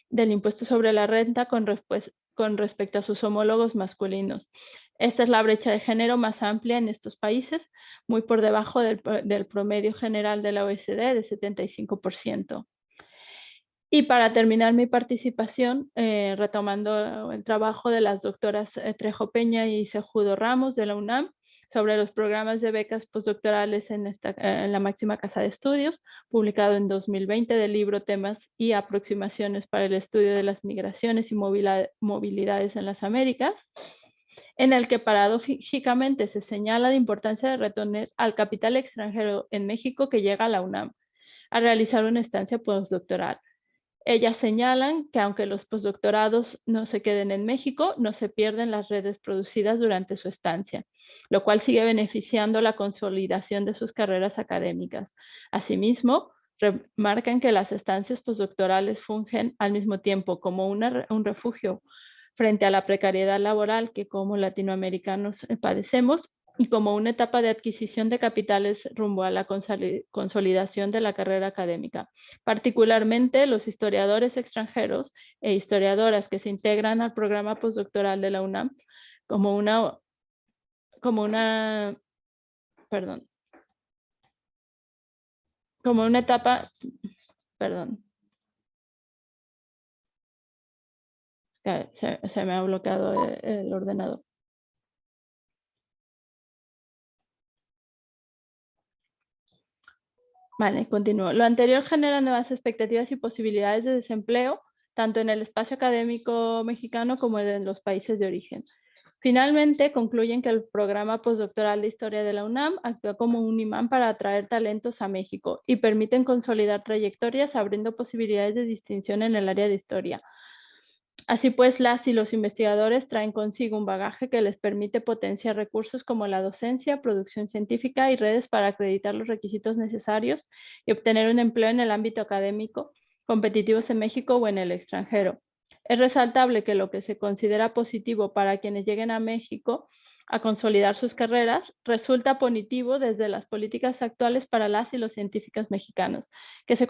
del impuesto sobre la renta con respecto a sus homólogos masculinos. Esta es la brecha de género más amplia en estos países, muy por debajo del promedio general de la OECD de 75%. Y para terminar mi participación, retomando el trabajo de las doctoras Trejo Peña y Cejudo Ramos de la UNAM sobre los programas de becas postdoctorales en la máxima casa de estudios, publicado en 2020 del libro Temas y aproximaciones para el estudio de las migraciones y movilidades en las Américas, en el que paradójicamente se señala la importancia de retener al capital extranjero en México que llega a la UNAM a realizar una estancia postdoctoral. Ellas señalan que aunque los postdoctorados no se queden en México, no se pierden las redes producidas durante su estancia, lo cual sigue beneficiando la consolidación de sus carreras académicas. Asimismo, remarcan que las estancias postdoctorales fungen al mismo tiempo como un refugio frente a la precariedad laboral que como latinoamericanos padecemos y como una etapa de adquisición de capitales rumbo a la consolidación de la carrera académica. Particularmente los historiadores extranjeros e historiadoras que se integran al programa postdoctoral de la UNAM como una etapa, se me ha bloqueado el ordenador. Vale, continúo. Lo anterior genera nuevas expectativas y posibilidades de desempleo, tanto en el espacio académico mexicano como en los países de origen. Finalmente, concluyen que el programa postdoctoral de Historia de la UNAM actúa como un imán para atraer talentos a México y permiten consolidar trayectorias abriendo posibilidades de distinción en el área de historia. Así pues, las y los investigadores traen consigo un bagaje que les permite potenciar recursos como la docencia, producción científica y redes para acreditar los requisitos necesarios y obtener un empleo en el ámbito académico, competitivos en México o en el extranjero. Es resaltable que lo que se considera positivo para quienes lleguen a México a consolidar sus carreras resulta punitivo desde las políticas actuales para las y los científicos mexicanos que se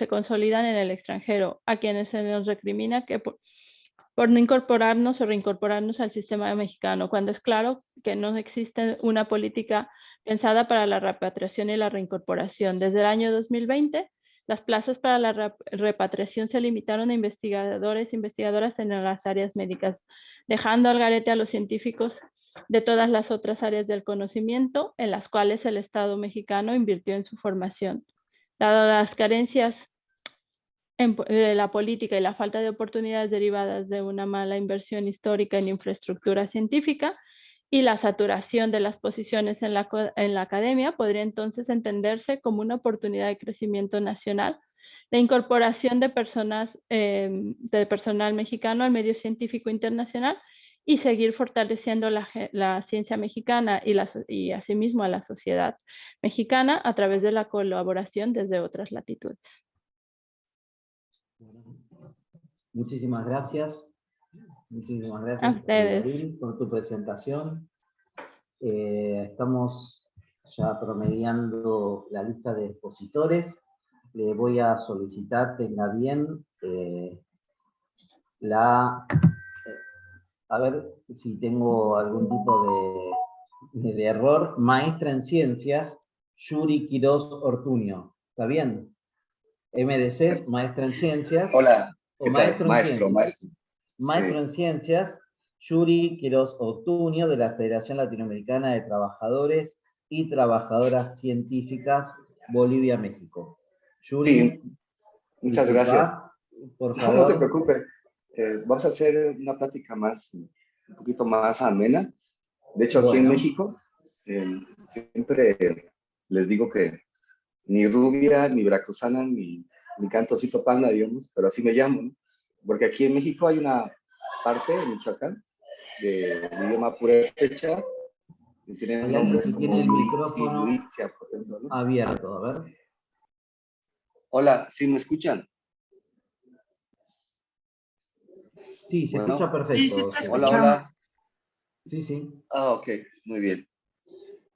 consolidan en el extranjero, a quienes se nos recrimina que por no incorporarnos o reincorporarnos al sistema mexicano, cuando es claro que no existe una política pensada para la repatriación y la reincorporación. Desde el año 2020, las plazas para la repatriación se limitaron a investigadores e investigadoras en las áreas médicas, dejando al garete a los científicos de todas las otras áreas del conocimiento en las cuales el Estado mexicano invirtió en su formación. Dadas las carencias de la política y la falta de oportunidades derivadas de una mala inversión histórica en infraestructura científica y la saturación de las posiciones en la academia, podría entonces entenderse como una oportunidad de crecimiento nacional, la incorporación de personal mexicano al medio científico internacional y seguir fortaleciendo la ciencia mexicana y asimismo a la sociedad mexicana a través de la colaboración desde otras latitudes. Muchísimas gracias. Muchísimas A gracias, ustedes. Abigail, por tu presentación. Estamos ya promediando la lista de expositores. Le voy a solicitar, tenga bien, a ver si tengo algún tipo de error. Maestra en Ciencias, Yuri Quirós Ortuño. ¿Está bien? MDC, Maestra en Ciencias. Hola, O ¿qué tal? maestro en Maestro, Ciencias. maestro. Maestro Sí. en Ciencias, Yuri Quirós Ortuño, de la Federación Latinoamericana de Trabajadores y Trabajadoras Científicas, Bolivia, México. Yuri, Sí, muchas disculpa, gracias. por No, favor. no te preocupes. Vamos a hacer una plática más, un poquito más amena. De hecho, aquí en Bueno. México, siempre les digo que ni rubia, ni veracruzana, ni cantocito panda, digamos, pero así me llamo, ¿no? Porque aquí en México hay una parte, en Michoacán, del idioma purépecha, que tiene Hay alguien nombres que como tiene el Luis y micrófono Luitzia, por ejemplo, ¿no? abierto, a ver. Hola, ¿sí me escuchan? Sí, se Bueno. escucha perfecto. Hola, hola. Sí, sí. Ah, ok, muy bien.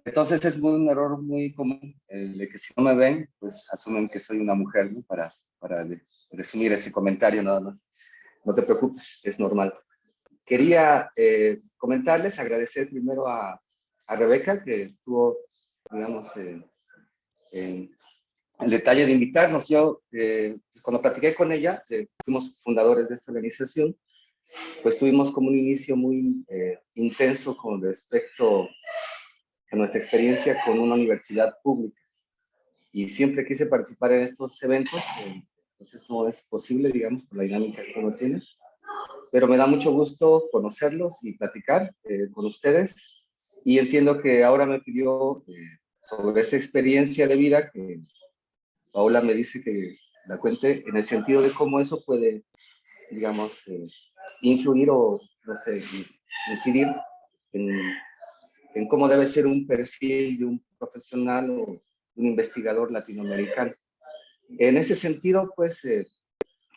Entonces es un error muy común el de que si no me ven, pues asumen que soy una mujer, ¿no? Para resumir ese comentario nada más. No te preocupes, es normal. Quería comentarles, agradecer primero a Rebeca, que tuvo, digamos, el detalle de invitarnos. Yo, cuando platiqué con ella, fuimos fundadores de esta organización, pues tuvimos como un inicio muy intenso con respecto a nuestra experiencia con una universidad pública. Y siempre quise participar en estos eventos, entonces no es posible, digamos, por la dinámica que uno tiene. Pero me da mucho gusto conocerlos y platicar con ustedes. Y entiendo que ahora me pidió sobre esta experiencia de vida que Paola me dice que la cuente en el sentido de cómo eso puede, digamos, influir o, no sé, incidir en cómo debe ser un perfil de un profesional o un investigador latinoamericano. En ese sentido, pues,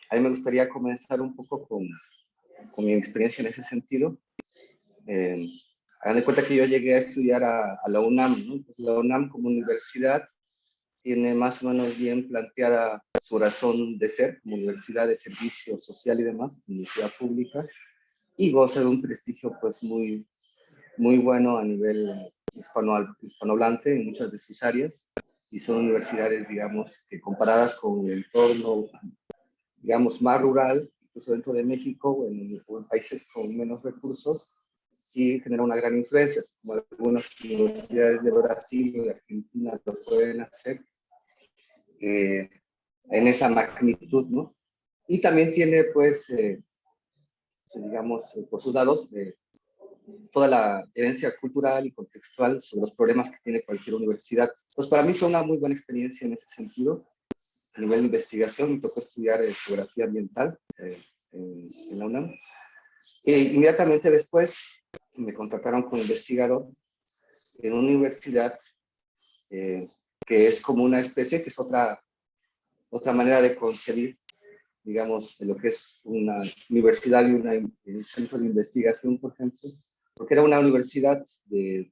a mí me gustaría comenzar un poco con mi experiencia en ese sentido. Hagan de cuenta que yo llegué a estudiar a la UNAM, ¿no? Entonces, la UNAM como universidad tiene más o menos bien planteada su razón de ser como universidad de servicio social y demás, universidad pública, y goza de un prestigio pues muy, muy bueno a nivel hispanohablante en muchas de sus áreas, y son universidades, digamos, que comparadas con el entorno, digamos, más rural, incluso dentro de México o en países con menos recursos, sí genera una gran influencia, como algunas universidades de Brasil o de Argentina lo pueden hacer. en esa magnitud, ¿no? Y también tiene, pues, digamos, por sus lados, toda la herencia cultural y contextual sobre los problemas que tiene cualquier universidad. Pues para mí fue una muy buena experiencia en ese sentido. A nivel de investigación, me tocó estudiar geografía ambiental en la UNAM. Inmediatamente después me contrataron como investigador en una universidad que es como una especie, que es otra manera de concebir, digamos, de lo que es una universidad y un centro de investigación, por ejemplo, porque era una universidad de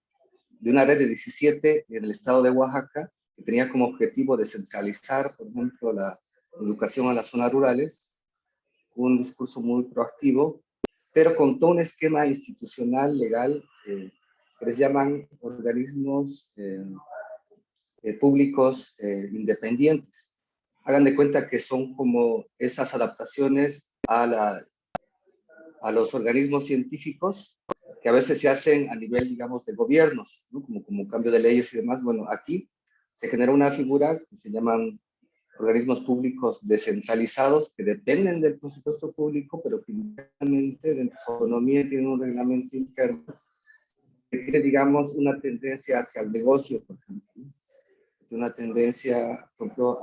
una red de 17 en el estado de Oaxaca, que tenía como objetivo descentralizar, por ejemplo, la educación a las zonas rurales, un discurso muy proactivo, pero con todo un esquema institucional, legal, que les llaman organismos públicos independientes. Hagan de cuenta que son como esas adaptaciones a los organismos científicos que a veces se hacen a nivel, digamos, de gobiernos, ¿no? como cambio de leyes y demás. Bueno, aquí se genera una figura que se llaman organismos públicos descentralizados que dependen del presupuesto público, pero que internamente dentro de su autonomía tienen un reglamento interno que tiene, digamos, una tendencia hacia el negocio, por ejemplo, una tendencia, por ejemplo,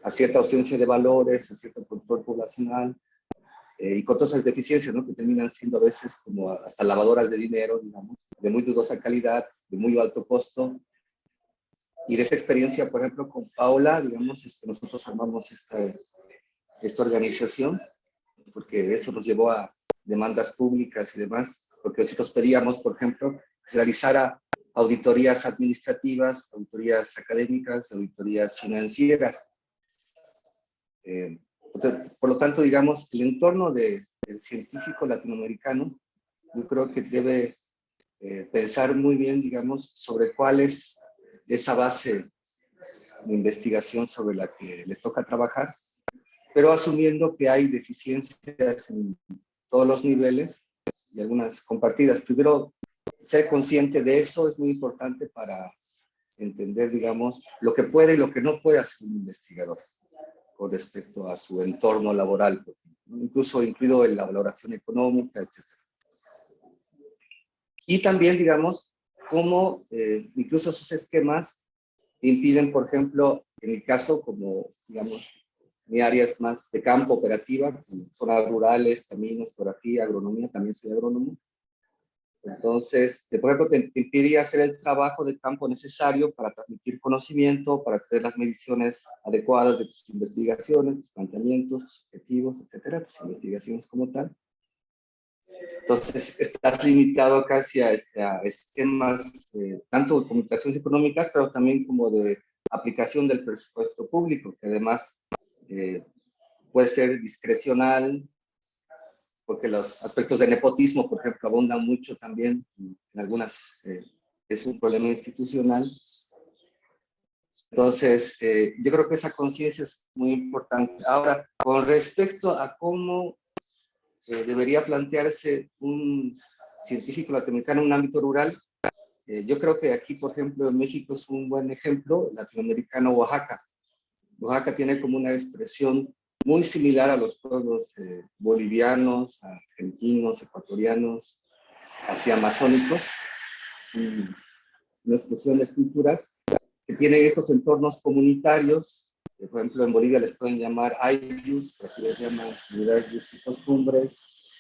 a cierta ausencia de valores, a cierto control poblacional, y con todas esas deficiencias, ¿no? Que terminan siendo a veces como hasta lavadoras de dinero, digamos, de muy dudosa calidad, de muy alto costo. Y de esa experiencia, por ejemplo, con Paula, digamos, nosotros armamos esta organización, porque eso nos llevó a demandas públicas y demás, porque nosotros pedíamos, por ejemplo, que se realizara auditorías administrativas, auditorías académicas, auditorías financieras. Por lo tanto, digamos, el entorno del científico latinoamericano, yo creo que debe pensar muy bien, digamos, sobre cuál es esa base de investigación sobre la que le toca trabajar, pero asumiendo que hay deficiencias en todos los niveles y algunas compartidas. Primero, ser consciente de eso es muy importante para entender, digamos, lo que puede y lo que no puede hacer un investigador con respecto a su entorno laboral, incluso incluido en la valoración económica, etc. Y también, digamos, cómo incluso esos esquemas impiden, por ejemplo, en mi caso, como, digamos, mi área es más de campo operativa, zonas rurales, caminos, geografía, agronomía, también soy agrónomo. Entonces, por ejemplo, te impedía hacer el trabajo de campo necesario para transmitir conocimiento, para tener las mediciones adecuadas de tus investigaciones, tus planteamientos, tus objetivos, etcétera, tus investigaciones como tal. Entonces, estás limitado casi a esquemas tanto de comunicaciones económicas, pero también como de aplicación del presupuesto público, que además puede ser discrecional, porque los aspectos de nepotismo, por ejemplo, abundan mucho también en algunas, es un problema institucional. Entonces, yo creo que esa conciencia es muy importante. Ahora, con respecto a cómo debería plantearse un científico latinoamericano en un ámbito rural, yo creo que aquí, por ejemplo, en México es un buen ejemplo, latinoamericano Oaxaca. Oaxaca tiene como una expresión muy similar a los pueblos bolivianos, argentinos, ecuatorianos, así amazónicos, una expresión de culturas que tienen estos entornos comunitarios, que por ejemplo en Bolivia les pueden llamar ayllus, que aquí les llaman comunidades de usos y costumbres,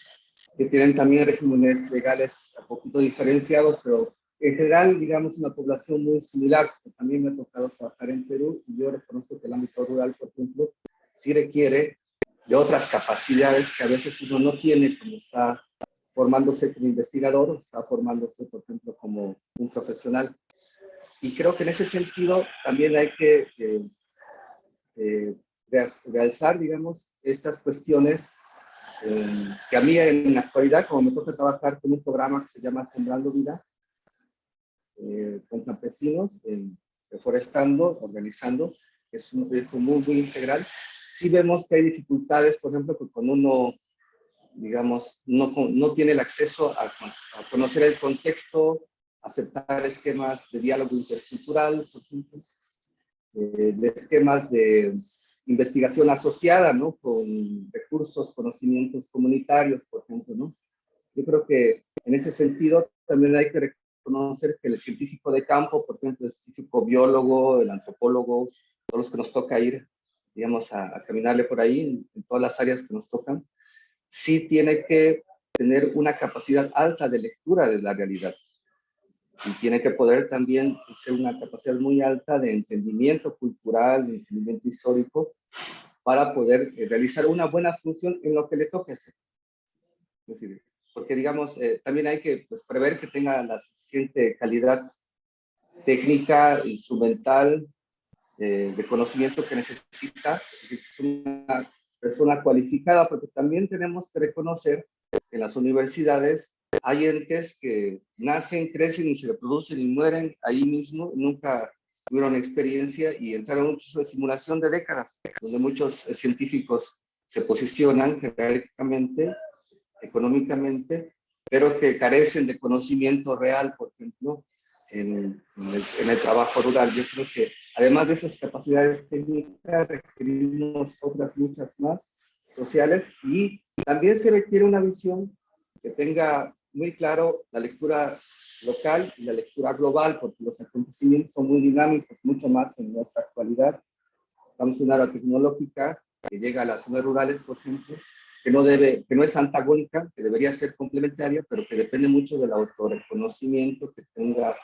que tienen también regímenes legales un poquito diferenciados, pero en general, digamos, una población muy similar, que también me ha tocado trabajar en Perú, y yo reconozco que el ámbito rural, por ejemplo, sí requiere de otras capacidades que a veces uno no tiene como está formándose como investigador, o está formándose, por ejemplo, como un profesional. Y creo que en ese sentido también hay que realzar, digamos, estas cuestiones que a mí en la actualidad, como me toca trabajar con un programa que se llama Sembrando Vida, con campesinos, reforestando, organizando, que es un proyecto muy, muy integral. Sí vemos que hay dificultades, por ejemplo, que cuando uno, digamos, no tiene el acceso a conocer el contexto, aceptar esquemas de diálogo intercultural, por ejemplo. de esquemas de investigación asociada, ¿no? Con recursos, conocimientos comunitarios, por ejemplo, ¿no? Yo creo que en ese sentido también hay que reconocer que el científico de campo, por ejemplo, el científico biólogo, el antropólogo, todos los que nos toca ir, digamos, a caminarle por ahí, en todas las áreas que nos tocan, sí tiene que tener una capacidad alta de lectura de la realidad. Y tiene que poder también ser una capacidad muy alta de entendimiento cultural, de entendimiento histórico, para poder realizar una buena función en lo que le toque hacer. Es decir, porque digamos, también hay que pues, prever que tenga la suficiente calidad técnica, instrumental, de conocimiento que necesita, es decir, que es una persona cualificada, porque también tenemos que reconocer que en las universidades hay entes que nacen, crecen y se reproducen y mueren ahí mismo, nunca tuvieron experiencia y entraron en un proceso de simulación de décadas, donde muchos científicos se posicionan jerárquicamente, económicamente, pero que carecen de conocimiento real, por ejemplo, en el trabajo rural. Yo creo que además de esas capacidades técnicas, requerimos otras muchas más sociales y también se requiere una visión que tenga muy claro la lectura local y la lectura global, porque los acontecimientos son muy dinámicos, mucho más en nuestra actualidad. Estamos en una era tecnológica que llega a las zonas rurales, por ejemplo, que no es antagónica, que debería ser complementaria, pero que depende mucho del autorreconocimiento que tenga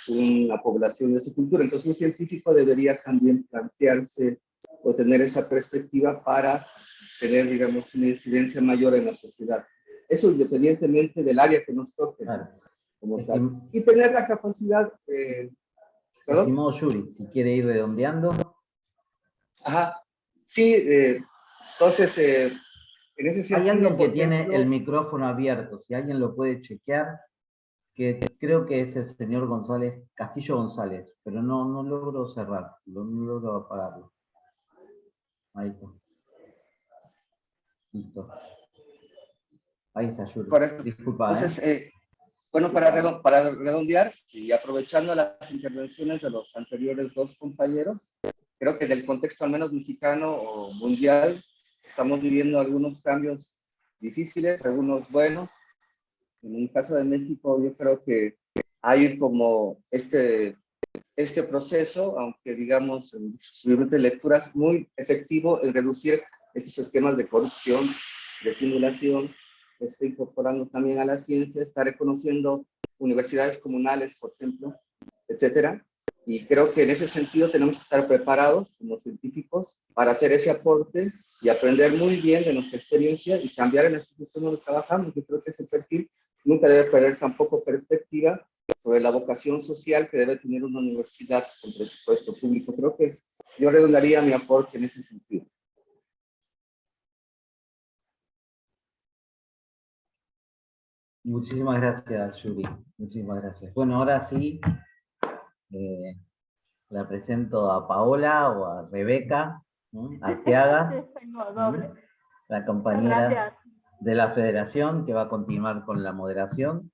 una población de esa cultura. Entonces un científico debería también plantearse o tener esa perspectiva para tener, digamos, una incidencia mayor en la sociedad. Eso independientemente del área que nos toque. Claro. Como tal. Y tener la capacidad... Estimado Yuri, si quiere ir redondeando. Ajá. Sí, entonces, en ese sentido... Hay alguien que tiene el micrófono abierto, si alguien lo puede chequear, que creo que es el señor González, Castillo González, pero no logro cerrar, no logro apagarlo. Ahí está. Listo. Ahí está, Yuri. Correcto. Disculpa. Entonces, bueno, para redondear y aprovechando las intervenciones de los anteriores dos compañeros, creo que en el contexto al menos mexicano o mundial estamos viviendo algunos cambios difíciles, algunos buenos. En el caso de México, yo creo que hay como este proceso, aunque digamos en sus diferentes lecturas, muy efectivo en reducir estos esquemas de corrupción, de simulación, que está incorporando también a la ciencia, está reconociendo universidades comunales, por ejemplo, etcétera. Y creo que en ese sentido tenemos que estar preparados como científicos para hacer ese aporte y aprender muy bien de nuestra experiencia y cambiar en la institución donde trabajamos. Yo creo que ese perfil nunca debe perder tampoco perspectiva sobre la vocación social que debe tener una universidad con presupuesto público. Creo que yo redondaría mi aporte en ese sentido. Muchísimas gracias, Yuri. Muchísimas gracias. Bueno, ahora sí, la presento a Paola o a Rebeca Arteaga, la compañera de la Federación, que va a continuar con la moderación.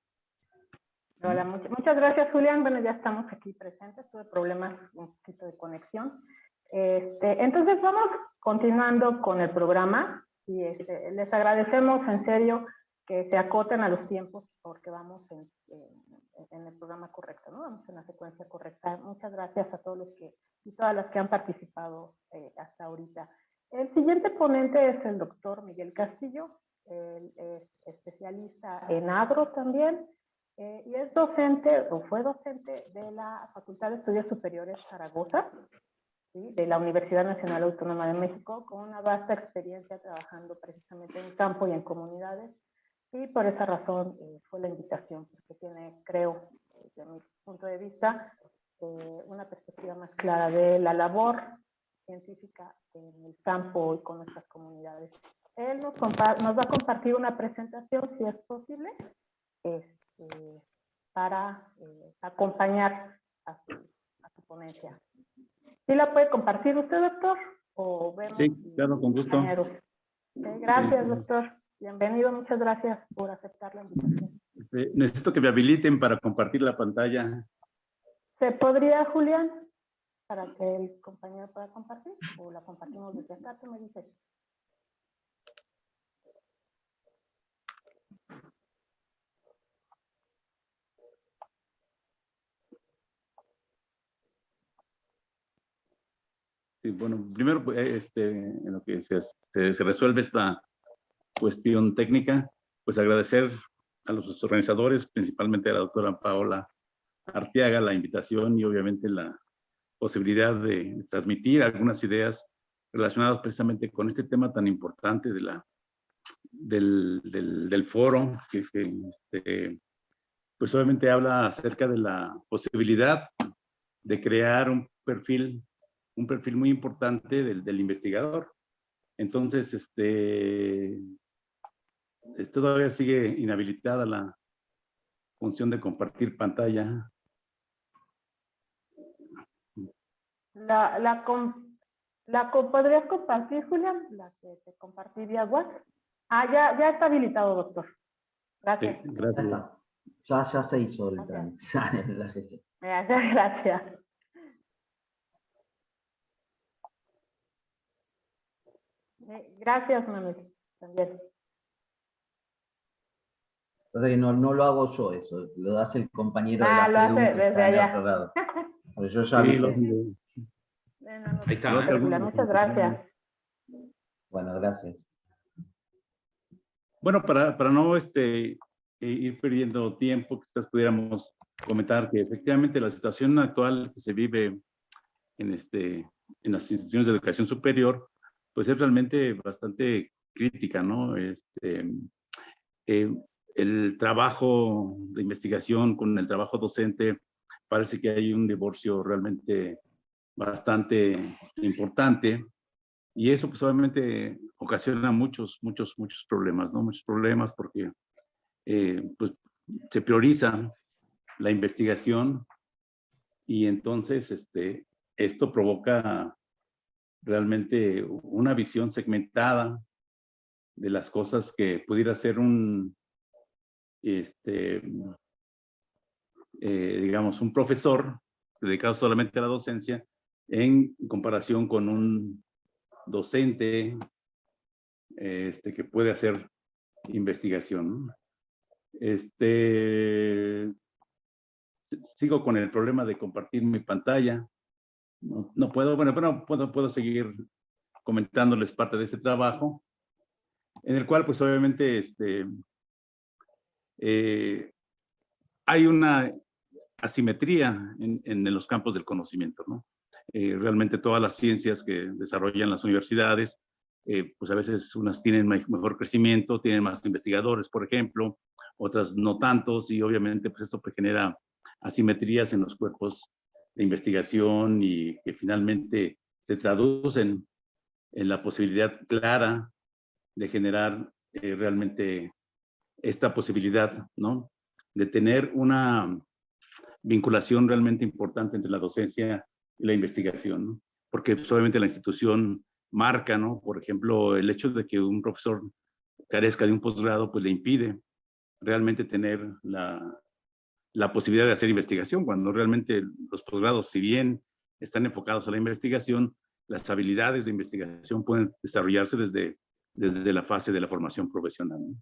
Hola, muchas gracias, Julián. Bueno, ya estamos aquí presentes. Tuve problemas un poquito de conexión. Entonces vamos continuando con el programa y les agradecemos en serio que se acoten a los tiempos porque vamos en el programa correcto, ¿no? Vamos en la secuencia correcta. Muchas gracias a todos los que y todas las que han participado hasta ahorita. El siguiente ponente es el doctor Miguel Castillo. Él es especialista en agro también y es docente o fue docente de la Facultad de Estudios Superiores Zaragoza, ¿sí? De la Universidad Nacional Autónoma de México, con una vasta experiencia trabajando precisamente en campo y en comunidades. Y por esa razón fue la invitación, porque tiene, creo, desde mi punto de vista, una perspectiva más clara de la labor científica en el campo y con nuestras comunidades. Él nos va a compartir una presentación, si es posible, para acompañar a su ponencia. ¿Sí la puede compartir usted, doctor? ¿O vemos? Sí, claro, con gusto. Gracias, doctor. Bienvenido, muchas gracias por aceptar la invitación. Necesito que me habiliten para compartir la pantalla. ¿Se podría, Julián? para que el compañero pueda compartir, o la compartimos desde acá, tú me dices. Sí, bueno, primero, en lo que se resuelve esta cuestión técnica, pues agradecer a los organizadores, principalmente a la doctora Paola Arteaga, la invitación y obviamente la posibilidad de transmitir algunas ideas relacionadas precisamente con este tema tan importante del foro, pues obviamente habla acerca de la posibilidad de crear un perfil muy importante del investigador. Entonces, todavía sigue inhabilitada la función de compartir pantalla. ¿Podrías compartir, Julián? La que te compartí vía WhatsApp. Ya está habilitado, doctor. Gracias. Sí, gracias. Ya se hizo el trámite. Gracias. Gracias, Manuel. También. No lo hago yo eso, lo hace el compañero de lo la hace FEDU que desde está en allá. otro lado. Porque yo ya Sí, avisé. Ahí está, Julián, muchas gracias. Bueno, gracias. Bueno, para no ir perdiendo tiempo, quizás pudiéramos comentar que efectivamente la situación actual que se vive en las instituciones de educación superior, pues es realmente bastante crítica, ¿no? El trabajo de investigación con el trabajo docente, parece que hay un divorcio realmente bastante importante, y eso pues obviamente ocasiona muchos problemas, ¿no? Muchos problemas porque pues se prioriza la investigación y entonces esto provoca realmente una visión segmentada de las cosas que pudiera ser digamos, un profesor dedicado solamente a la docencia en comparación con un docente que puede hacer investigación, ¿no? Sigo con el problema de compartir mi pantalla. No puedo, bueno, pero puedo seguir comentándoles parte de este trabajo, en el cual pues obviamente hay una asimetría en los campos del conocimiento, ¿no? Realmente todas las ciencias que desarrollan las universidades, pues a veces unas tienen mejor crecimiento, tienen más investigadores, por ejemplo, otras no tantos, y obviamente pues esto pues genera asimetrías en los cuerpos de investigación y que finalmente se traducen en la posibilidad clara de generar realmente esta posibilidad, ¿no? De tener una vinculación realmente importante entre la docencia y la investigación, ¿no? Porque pues, obviamente la institución marca, ¿no? Por ejemplo, el hecho de que un profesor carezca de un posgrado, pues le impide realmente tener la posibilidad de hacer investigación, cuando realmente los posgrados, si bien están enfocados a la investigación, las habilidades de investigación pueden desarrollarse desde la fase de la formación profesional, ¿no?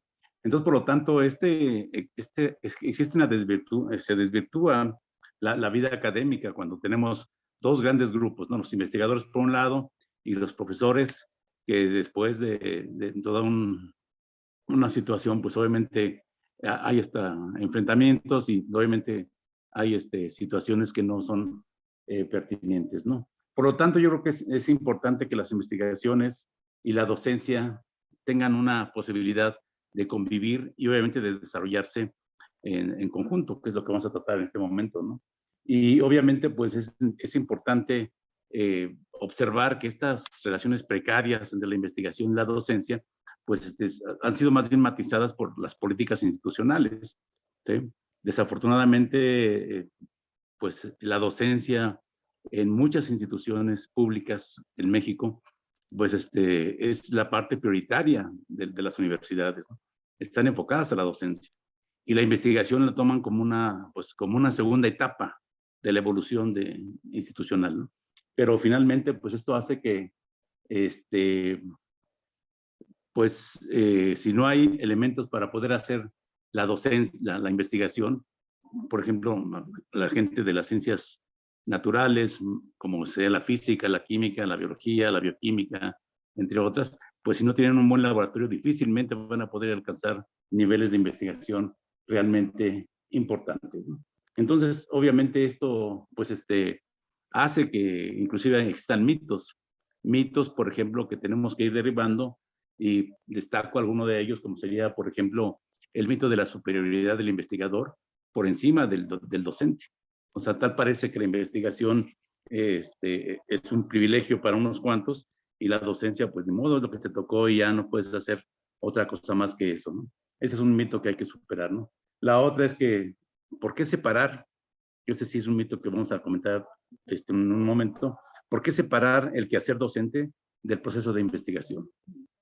Entonces, por lo tanto, existe se desvirtúa la vida académica cuando tenemos dos grandes grupos, ¿no? Los investigadores por un lado y los profesores que después de toda una situación, pues obviamente hay enfrentamientos y obviamente hay situaciones que no son pertinentes, ¿no? Por lo tanto, yo creo que es importante que las investigaciones y la docencia tengan una posibilidad de convivir y obviamente de desarrollarse en conjunto, que es lo que vamos a tratar en este momento, ¿no? Y obviamente pues es importante observar que estas relaciones precarias entre la investigación y la docencia pues han sido más bien matizadas por las políticas institucionales, ¿sí? Desafortunadamente, pues la docencia en muchas instituciones públicas en México pues es la parte prioritaria de las universidades, ¿no? Están enfocadas a la docencia y la investigación la toman como una segunda etapa de la evolución institucional, ¿no? pero finalmente pues esto hace que si no hay elementos para poder hacer la docencia, la investigación, por ejemplo, la gente de las ciencias naturales, como sea la física, la química, la biología, la bioquímica, entre otras, pues si no tienen un buen laboratorio, difícilmente van a poder alcanzar niveles de investigación realmente importantes, ¿no? Entonces, obviamente esto, pues hace que inclusive existan mitos, por ejemplo, que tenemos que ir derribando, y destaco alguno de ellos, como sería, por ejemplo, el mito de la superioridad del investigador por encima del docente. O sea, tal parece que la investigación es un privilegio para unos cuantos, y la docencia, pues de modo es lo que te tocó y ya no puedes hacer otra cosa más que eso, ¿no? Ese es un mito que hay que superar, ¿no? La otra es que, ¿por qué separar? Ese sí es un mito que vamos a comentar en un momento. ¿Por qué separar el quehacer docente del proceso de investigación?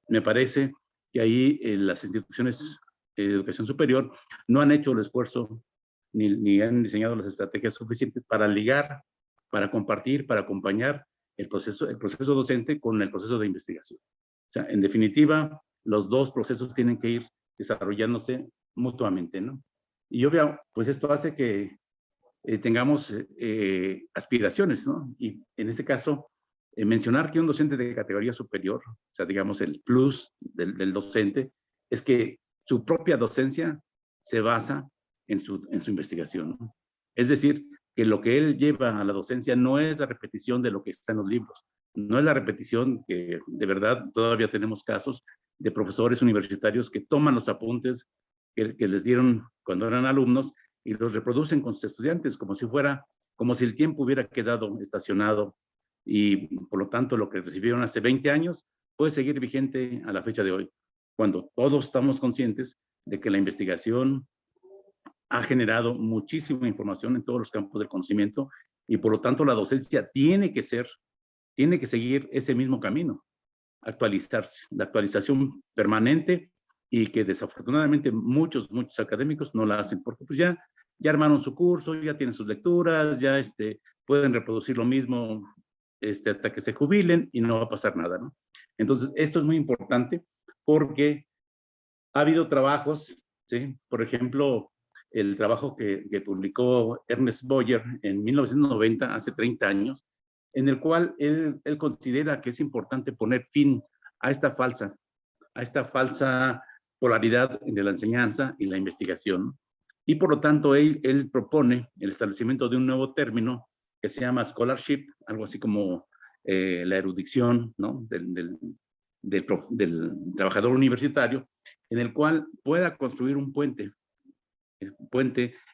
Me parece que ahí las instituciones de educación superior no han hecho el esfuerzo ni han diseñado las estrategias suficientes para ligar, para compartir, para acompañar el proceso docente con el proceso de investigación. O sea, en definitiva, los dos procesos tienen que ir desarrollándose mutuamente, ¿no? Y obvio, pues esto hace que tengamos aspiraciones, ¿no? Y en este caso, mencionar que un docente de categoría superior, o sea, digamos el plus del docente, es que su propia docencia se basa en su investigación, ¿no? Es decir, que lo que él lleva a la docencia no es la repetición de lo que está en los libros, no es la repetición que de verdad todavía tenemos casos de profesores universitarios que toman los apuntes que les dieron cuando eran alumnos y los reproducen con sus estudiantes como si el tiempo hubiera quedado estacionado, y por lo tanto lo que recibieron hace 20 años puede seguir vigente a la fecha de hoy, cuando todos estamos conscientes de que la investigación ha generado muchísima información en todos los campos del conocimiento, y por lo tanto la docencia tiene que seguir ese mismo camino, actualizarse, la actualización permanente, y que desafortunadamente muchos académicos no la hacen, porque pues ya armaron su curso, ya tienen sus lecturas, ya pueden reproducir lo mismo hasta que se jubilen y no va a pasar nada, ¿no? Entonces, esto es muy importante porque ha habido trabajos, ¿sí? Por ejemplo, el trabajo que publicó Ernest Boyer en 1990, hace 30 años, en el cual él considera que es importante poner fin a esta falsa polaridad de la enseñanza y la investigación. Y por lo tanto, él propone el establecimiento de un nuevo término que se llama scholarship, algo así como la erudición, ¿no? del trabajador universitario, en el cual pueda construir un puente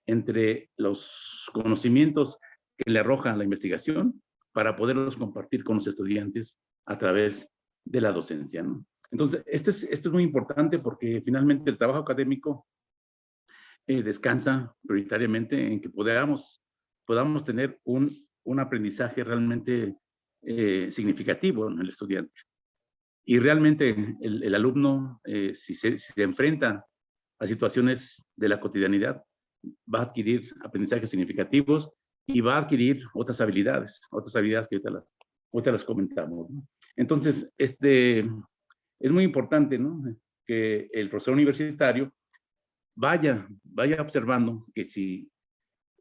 entre los conocimientos que le arroja la investigación para poderlos compartir con los estudiantes a través de la docencia, ¿no? Entonces, esto es muy importante porque finalmente el trabajo académico descansa prioritariamente en que podamos tener un aprendizaje realmente significativo en el estudiante. Y realmente el alumno, si se enfrenta a situaciones de la cotidianidad, va a adquirir aprendizajes significativos y va a adquirir otras habilidades que ahorita las comentamos, ¿no? Entonces, es muy importante, ¿no?, que el profesor universitario vaya observando que si,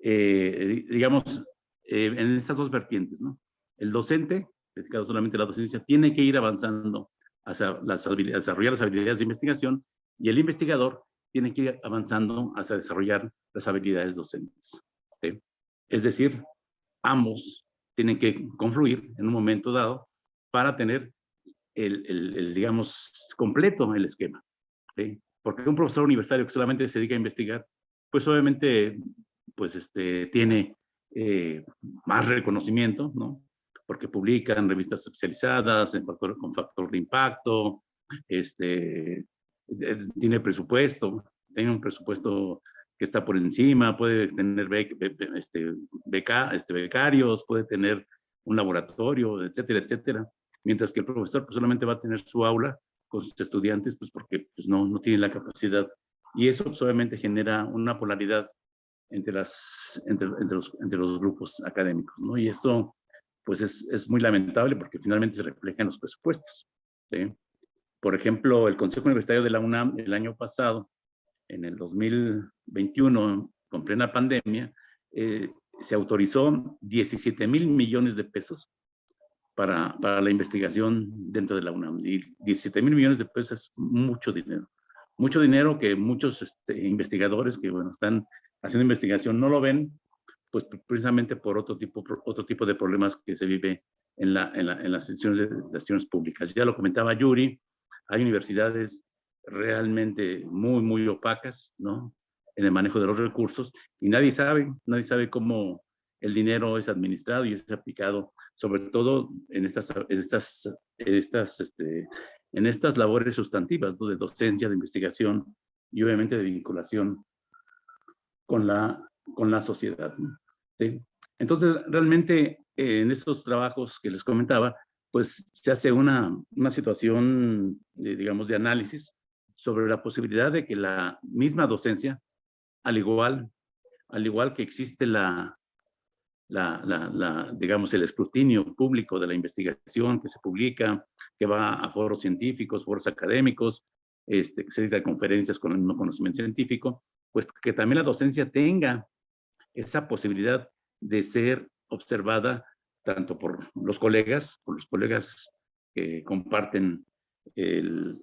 digamos, en estas dos vertientes, ¿no?, el docente, dedicado solamente a la docencia, tiene que ir avanzando hacia desarrollar las habilidades de investigación, y el investigador tiene que ir avanzando hacia desarrollar las habilidades docentes, ¿sí? Es decir, ambos tienen que confluir en un momento dado para tener digamos, completo el esquema, ¿sí? Porque un profesor universitario que solamente se dedica a investigar, pues obviamente, pues tiene más reconocimiento, ¿no? Porque publica en revistas especializadas, con factor de impacto, tiene presupuesto, tiene un presupuesto que está por encima, puede tener becarios, puede tener un laboratorio, etcétera, etcétera. Mientras que el profesor pues solamente va a tener su aula con sus estudiantes, pues porque pues, no tiene la capacidad. Y eso pues, obviamente genera una polaridad entre los grupos académicos, ¿no? Y esto pues es muy lamentable porque finalmente se refleja en los presupuestos, ¿sí? Por ejemplo, el Consejo Universitario de la UNAM el año pasado, en el 2021, con plena pandemia, se autorizó 17,000 millones de pesos para la investigación dentro de la UNAM. Y 17,000 millones de pesos es mucho dinero. Mucho dinero que muchos investigadores que, bueno, están haciendo investigación no lo ven, pues precisamente por otro tipo de problemas que se vive en las instituciones públicas. Ya lo comentaba Yuri, hay universidades realmente muy opacas, ¿no?, en el manejo de los recursos, y nadie sabe cómo el dinero es administrado y es aplicado, sobre todo en estas labores sustantivas, ¿no?, de docencia, de investigación y obviamente de vinculación con la sociedad, ¿no? ¿Sí? Entonces, realmente, en estos trabajos que les comentaba, pues se hace una situación, digamos, de análisis sobre la posibilidad de que la misma docencia, al igual que existe digamos, el escrutinio público de la investigación que se publica, que va a foros científicos, foros académicos, que se dicta conferencias con el mismo conocimiento científico, pues que también la docencia tenga esa posibilidad de ser observada tanto por los colegas que comparten el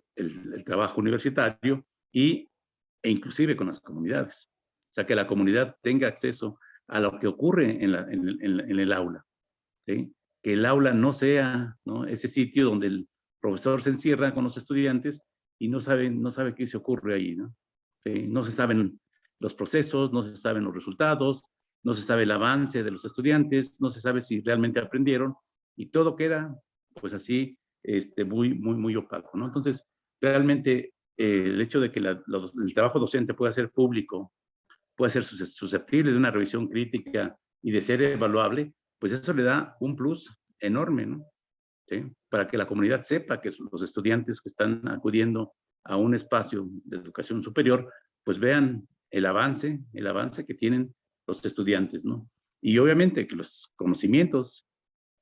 trabajo universitario e inclusive con las comunidades. O sea, que la comunidad tenga acceso a lo que ocurre en el aula, ¿sí? Que el aula no sea, ¿no?, ese sitio donde el profesor se encierra con los estudiantes y no sabe qué se ocurre ahí, ¿no? ¿Sí? No se saben los procesos, no se saben los resultados, no se sabe el avance de los estudiantes, no se sabe si realmente aprendieron, y todo queda, pues así, muy opaco, ¿no? Entonces, realmente, el hecho de que el trabajo docente pueda ser público, pueda ser susceptible de una revisión crítica y de ser evaluable, pues eso le da un plus enorme, ¿no? ¿Sí? Para que la comunidad sepa que los estudiantes que están acudiendo a un espacio de educación superior, pues vean el avance que tienen los estudiantes, ¿no? Y obviamente que los conocimientos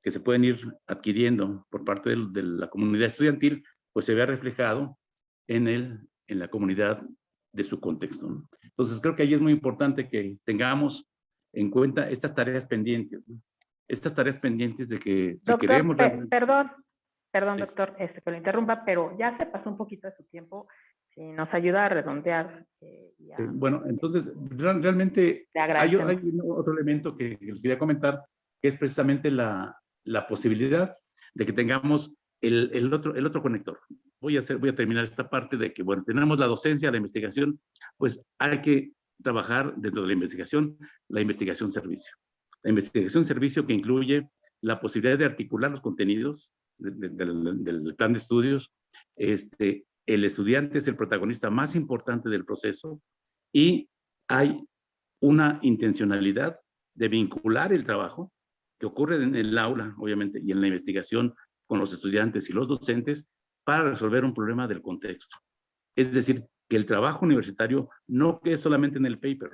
que se pueden ir adquiriendo por parte de la comunidad estudiantil, pues se vea reflejado en la comunidad de su contexto, ¿no? Entonces creo que ahí es muy importante que tengamos en cuenta estas tareas pendientes, ¿no? Estas tareas pendientes de que si Doctor, queremos... perdón, Sí. doctor, que lo interrumpa, pero ya se pasó un poquito de su tiempo. Si nos ayuda a redondear. Bueno, entonces, realmente hay otro elemento que les quería comentar, que es precisamente la posibilidad de que tengamos el otro conector. Voy a terminar esta parte de que, bueno, tenemos la docencia, la investigación, pues hay que trabajar dentro de la investigación servicio. La investigación servicio que incluye la posibilidad de articular los contenidos del plan de estudios. El estudiante es el protagonista más importante del proceso y hay una intencionalidad de vincular el trabajo que ocurre en el aula, obviamente, y en la investigación con los estudiantes y los docentes para resolver un problema del contexto. Es decir, que el trabajo universitario no quede solamente en el paper.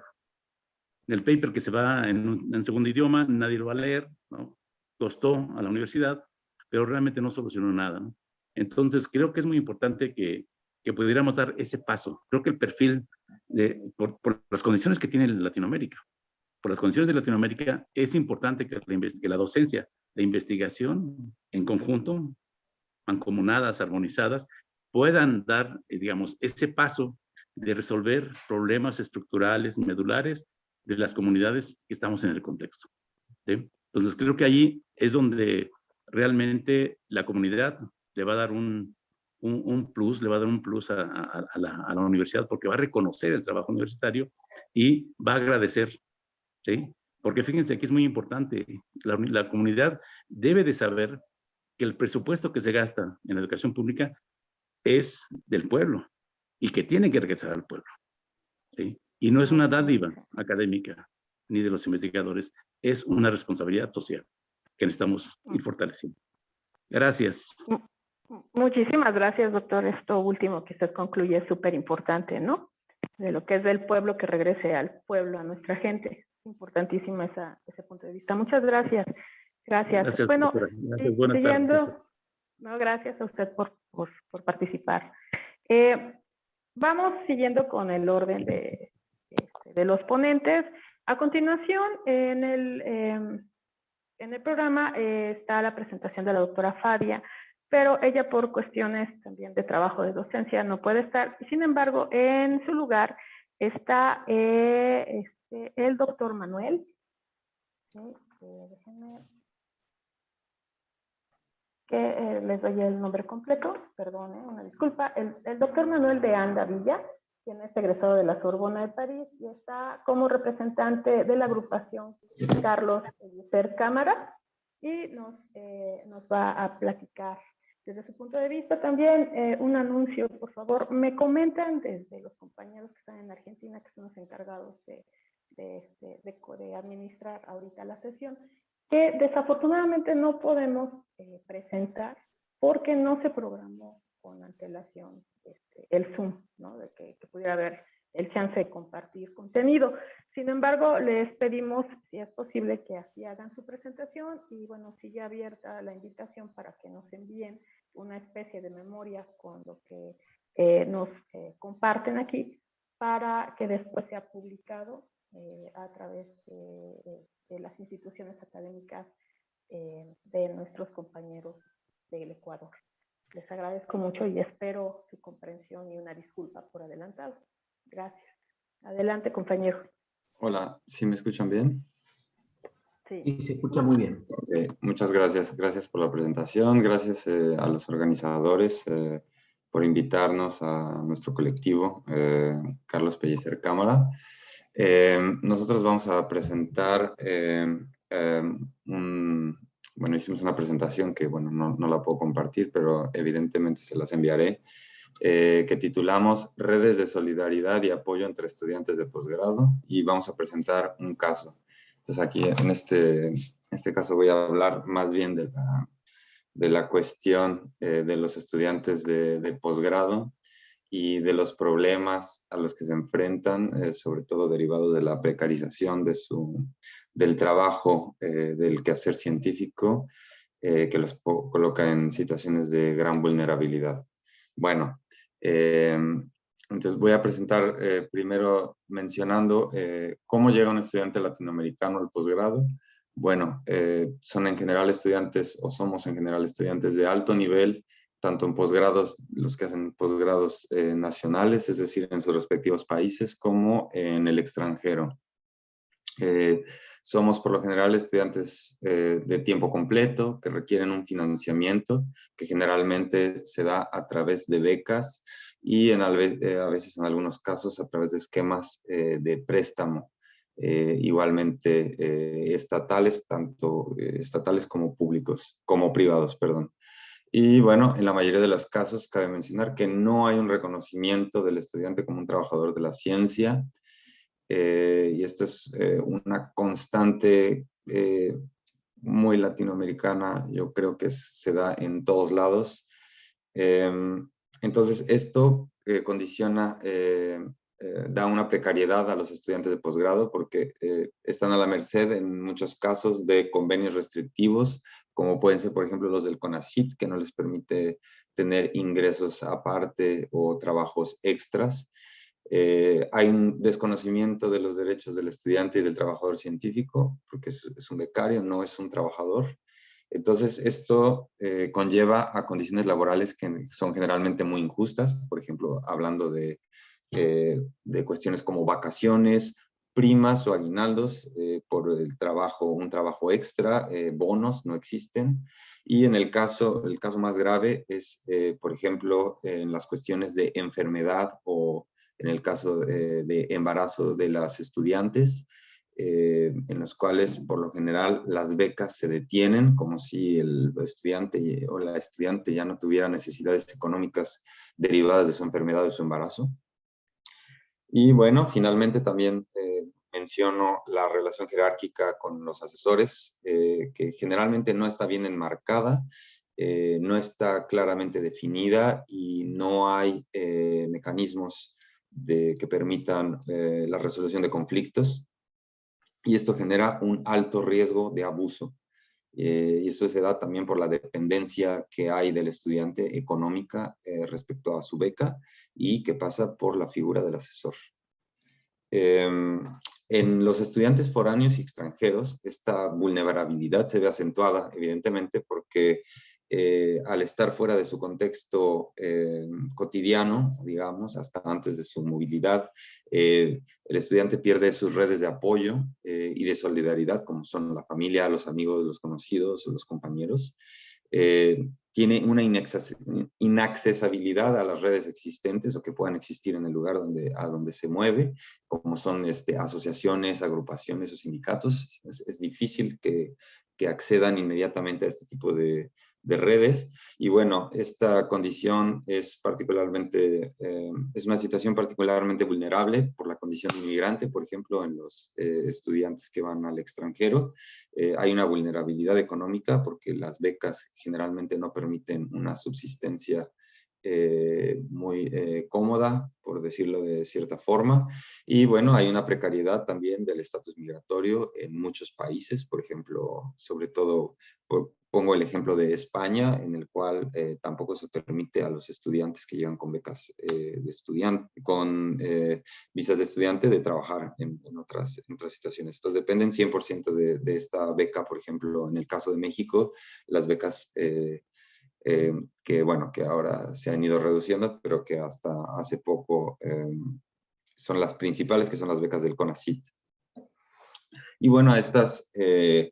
En el paper que se va en segundo idioma, nadie lo va a leer, ¿no? Costó a la universidad, pero realmente no solucionó nada, ¿no? Entonces, creo que es muy importante que pudiéramos dar ese paso. Creo que el perfil, por las condiciones que tiene Latinoamérica, por las condiciones de Latinoamérica, es importante que la docencia, la investigación en conjunto, mancomunadas, armonizadas, puedan dar, digamos, ese paso de resolver problemas estructurales, medulares de las comunidades que estamos en el contexto, ¿sí? Entonces, creo que allí es donde realmente la comunidad le va a dar un plus, le va a dar un plus a la universidad, porque va a reconocer el trabajo universitario y va a agradecer, ¿sí? Porque fíjense que es muy importante, la comunidad debe de saber que el presupuesto que se gasta en la educación pública es del pueblo y que tiene que regresar al pueblo, ¿sí? Y no es una dádiva académica ni de los investigadores, es una responsabilidad social que necesitamos ir fortaleciendo. Gracias. Muchísimas gracias, doctor. Esto último que usted concluye es súper importante, ¿no? De lo que es del pueblo, que regrese al pueblo, a nuestra gente. Es importantísimo ese punto de vista. Muchas gracias. Gracias. Gracias, Bueno, doctora. Gracias. Buenas tardes. siguiendo, no, gracias a usted por participar. Vamos siguiendo con el orden de los ponentes. A continuación, en el programa está la presentación de la doctora Fadia, pero ella por cuestiones también de trabajo de docencia no puede estar. Sin embargo, en su lugar está el doctor Manuel. Déjenme que les doy el nombre completo, perdón, una disculpa. El doctor Manuel de Anda Villa, quien es egresado de la Sorbona de París y está como representante de la agrupación Carlos Pellicer Cámara, y nos va a platicar desde su punto de vista. También un anuncio, por favor, me comentan desde los compañeros que están en Argentina, que son los encargados de administrar ahorita la sesión, que desafortunadamente no podemos presentar porque no se programó con antelación el Zoom, ¿no? De que pudiera haber el chance de compartir contenido. Sin embargo, les pedimos, si es posible, que así hagan su presentación y, bueno, sigue abierta la invitación para que nos envíen una especie de memoria con lo que nos comparten aquí, para que después sea publicado a través de las instituciones académicas de nuestros compañeros del Ecuador. Les agradezco mucho y espero su comprensión y una disculpa por adelantado. Gracias. Adelante, compañero. Hola, ¿sí me escuchan bien? Sí. Y se escucha muy bien. Okay, muchas gracias. Gracias por la presentación. Gracias a los organizadores por invitarnos a nuestro colectivo, Carlos Pellicer Cámara. Nosotros vamos a presentar bueno, hicimos una presentación que, bueno, no la puedo compartir, pero evidentemente se las enviaré, que titulamos Redes de Solidaridad y Apoyo entre Estudiantes de Posgrado, y vamos a presentar un caso. Entonces aquí en este caso voy a hablar más bien de la cuestión de los estudiantes de posgrado y de los problemas a los que se enfrentan, sobre todo derivados de la precarización del trabajo, del quehacer científico, que los coloca en situaciones de gran vulnerabilidad. Bueno, entonces voy a presentar primero mencionando cómo llega un estudiante latinoamericano al posgrado. Bueno, son en general estudiantes, o somos en general estudiantes de alto nivel, tanto en posgrados, los que hacen posgrados nacionales, es decir, en sus respectivos países, como en el extranjero. Somos por lo general estudiantes de tiempo completo, que requieren un financiamiento, que generalmente se da a través de becas y a veces en algunos casos a través de esquemas de préstamo, igualmente estatales, tanto estatales como públicos, como privados, perdón. Y bueno, en la mayoría de los casos cabe mencionar que no hay un reconocimiento del estudiante como un trabajador de la ciencia, y esto es una constante muy latinoamericana, yo creo que se da en todos lados. Entonces esto condiciona, da una precariedad a los estudiantes de posgrado porque están a la merced en muchos casos de convenios restrictivos, como pueden ser, por ejemplo, los del CONACYT, que no les permite tener ingresos aparte o trabajos extras. Hay un desconocimiento de los derechos del estudiante y del trabajador científico, porque es un becario, no es un trabajador. Entonces, esto conlleva a condiciones laborales que son generalmente muy injustas, por ejemplo, hablando de cuestiones como vacaciones, primas o aguinaldos por un trabajo extra, bonos no existen. Y en el caso más grave es, por ejemplo, en las cuestiones de enfermedad o en el caso de embarazo de las estudiantes, en los cuales por lo general las becas se detienen, como si el estudiante o la estudiante ya no tuviera necesidades económicas derivadas de su enfermedad o de su embarazo. Y bueno, finalmente también menciono la relación jerárquica con los asesores, que generalmente no está bien enmarcada, no está claramente definida y no hay mecanismos que permitan la resolución de conflictos, y esto genera un alto riesgo de abuso. Y eso se da también por la dependencia que hay del estudiante económica respecto a su beca y que pasa por la figura del asesor. En los estudiantes foráneos y extranjeros, esta vulnerabilidad se ve acentuada, evidentemente, porque al estar fuera de su contexto cotidiano, digamos, hasta antes de su movilidad, el estudiante pierde sus redes de apoyo y de solidaridad, como son la familia, los amigos, los conocidos, los compañeros. Tiene una inaccesibilidad a las redes existentes o que puedan existir en el lugar a donde se mueve, como son asociaciones, agrupaciones o sindicatos. Es difícil que accedan inmediatamente a este tipo de redes. Y bueno, esta condición es particularmente, es una situación particularmente vulnerable por la condición de inmigrante, por ejemplo, en los estudiantes que van al extranjero. Hay una vulnerabilidad económica porque las becas generalmente no permiten una subsistencia muy cómoda, por decirlo de cierta forma. Y bueno, hay una precariedad también del estatus migratorio en muchos países, por ejemplo, sobre todo, pongo el ejemplo de España, en el cual tampoco se permite a los estudiantes que llegan con becas de estudiante, con visas de estudiante, de trabajar en otras situaciones. Entonces dependen 100% de esta beca, por ejemplo, en el caso de México, las becas que bueno, que ahora se han ido reduciendo, pero que hasta hace poco son las principales, que son las becas del CONACYT. Y bueno, a estas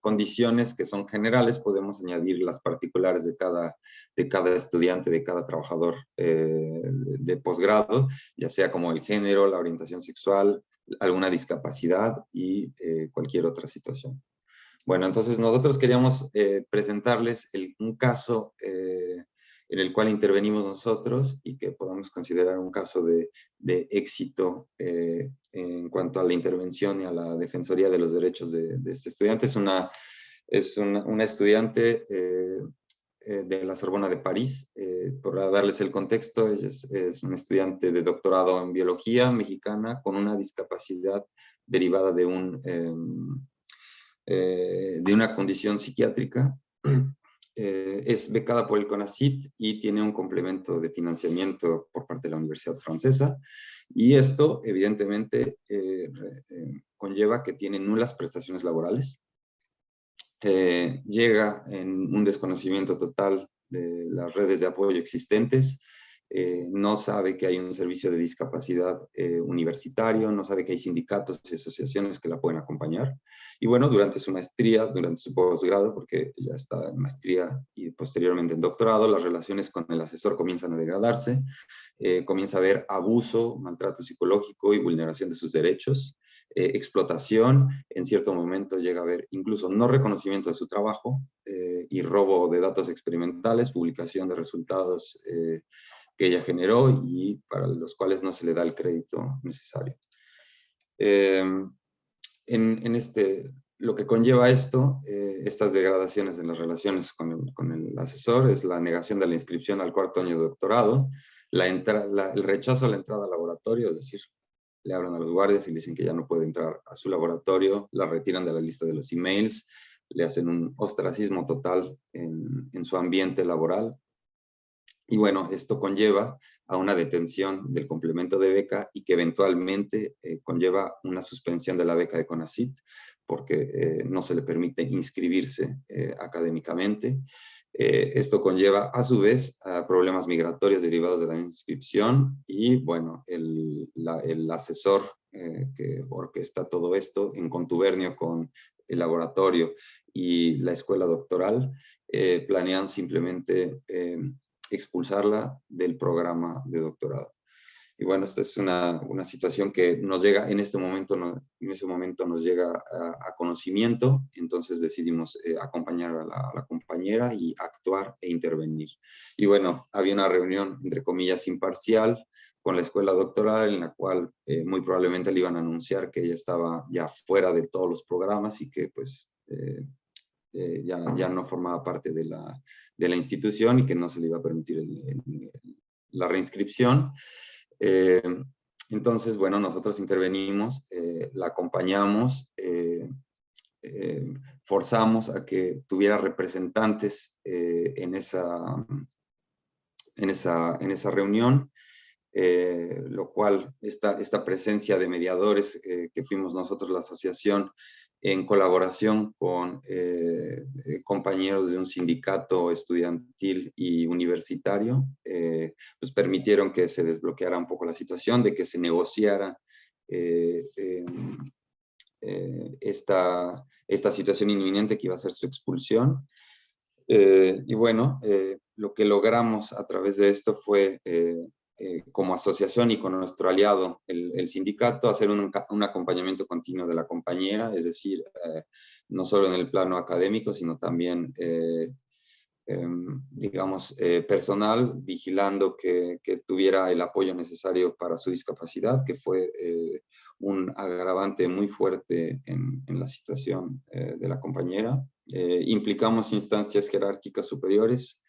condiciones que son generales podemos añadir las particulares de cada estudiante, de cada trabajador de posgrado, ya sea como el género, la orientación sexual, alguna discapacidad y cualquier otra situación. Bueno, entonces nosotros queríamos presentarles un caso en el cual intervenimos nosotros y que podamos considerar un caso de éxito en cuanto a la intervención y a la defensoría de los derechos de este estudiante. Es una estudiante de la Sorbona de París. Para darles el contexto, ella es una estudiante de doctorado en biología mexicana con una discapacidad derivada de una condición psiquiátrica. Es becada por el CONACYT y tiene un complemento de financiamiento por parte de la Universidad Francesa, y esto evidentemente conlleva que tiene nulas prestaciones laborales. Llega en un desconocimiento total de las redes de apoyo existentes, no sabe que hay un servicio de discapacidad universitario, no sabe que hay sindicatos y asociaciones que la pueden acompañar. Y bueno, durante su maestría, durante su posgrado, porque ya está en maestría y posteriormente en doctorado, las relaciones con el asesor comienzan a degradarse, comienza a haber abuso, maltrato psicológico y vulneración de sus derechos, explotación, en cierto momento llega a haber incluso no reconocimiento de su trabajo y robo de datos experimentales, publicación de resultados que ella generó y para los cuales no se le da el crédito necesario. Lo que conlleva esto, estas degradaciones en las relaciones con el asesor, es la negación de la inscripción al cuarto año de doctorado, el rechazo a la entrada al laboratorio, es decir, le hablan a los guardias y le dicen que ya no puede entrar a su laboratorio, la retiran de la lista de los emails, le hacen un ostracismo total en su ambiente laboral. Y bueno, esto conlleva a una detención del complemento de beca y que eventualmente conlleva una suspensión de la beca de CONACYT porque no se le permite inscribirse académicamente. Esto conlleva a su vez a problemas migratorios derivados de la inscripción y bueno, el asesor que orquesta todo esto en contubernio con el laboratorio y la escuela doctoral planean simplemente expulsarla del programa de doctorado. Y bueno, esta es una situación que nos llega en ese momento nos llega a conocimiento, entonces decidimos acompañar a la compañera y actuar e intervenir. Y bueno, había una reunión, entre comillas, imparcial con la escuela doctoral en la cual muy probablemente le iban a anunciar que ella estaba ya fuera de todos los programas y que pues ya no formaba parte de la institución y que no se le iba a permitir la reinscripción. Entonces, bueno, nosotros intervenimos, la acompañamos forzamos a que tuviera representantes en esa reunión, lo cual esta presencia de mediadores que fuimos nosotros la asociación en colaboración con compañeros de un sindicato estudiantil y universitario, pues permitieron que se desbloqueara un poco la situación, de que se negociara esta situación inminente que iba a ser su expulsión. Y bueno, lo que logramos a través de esto fue, como asociación y con nuestro aliado, el sindicato, hacer un acompañamiento continuo de la compañera, es decir, no solo en el plano académico, sino también, digamos, personal, vigilando que tuviera el apoyo necesario para su discapacidad, que fue un agravante muy fuerte en la situación de la compañera. Implicamos instancias jerárquicas superiores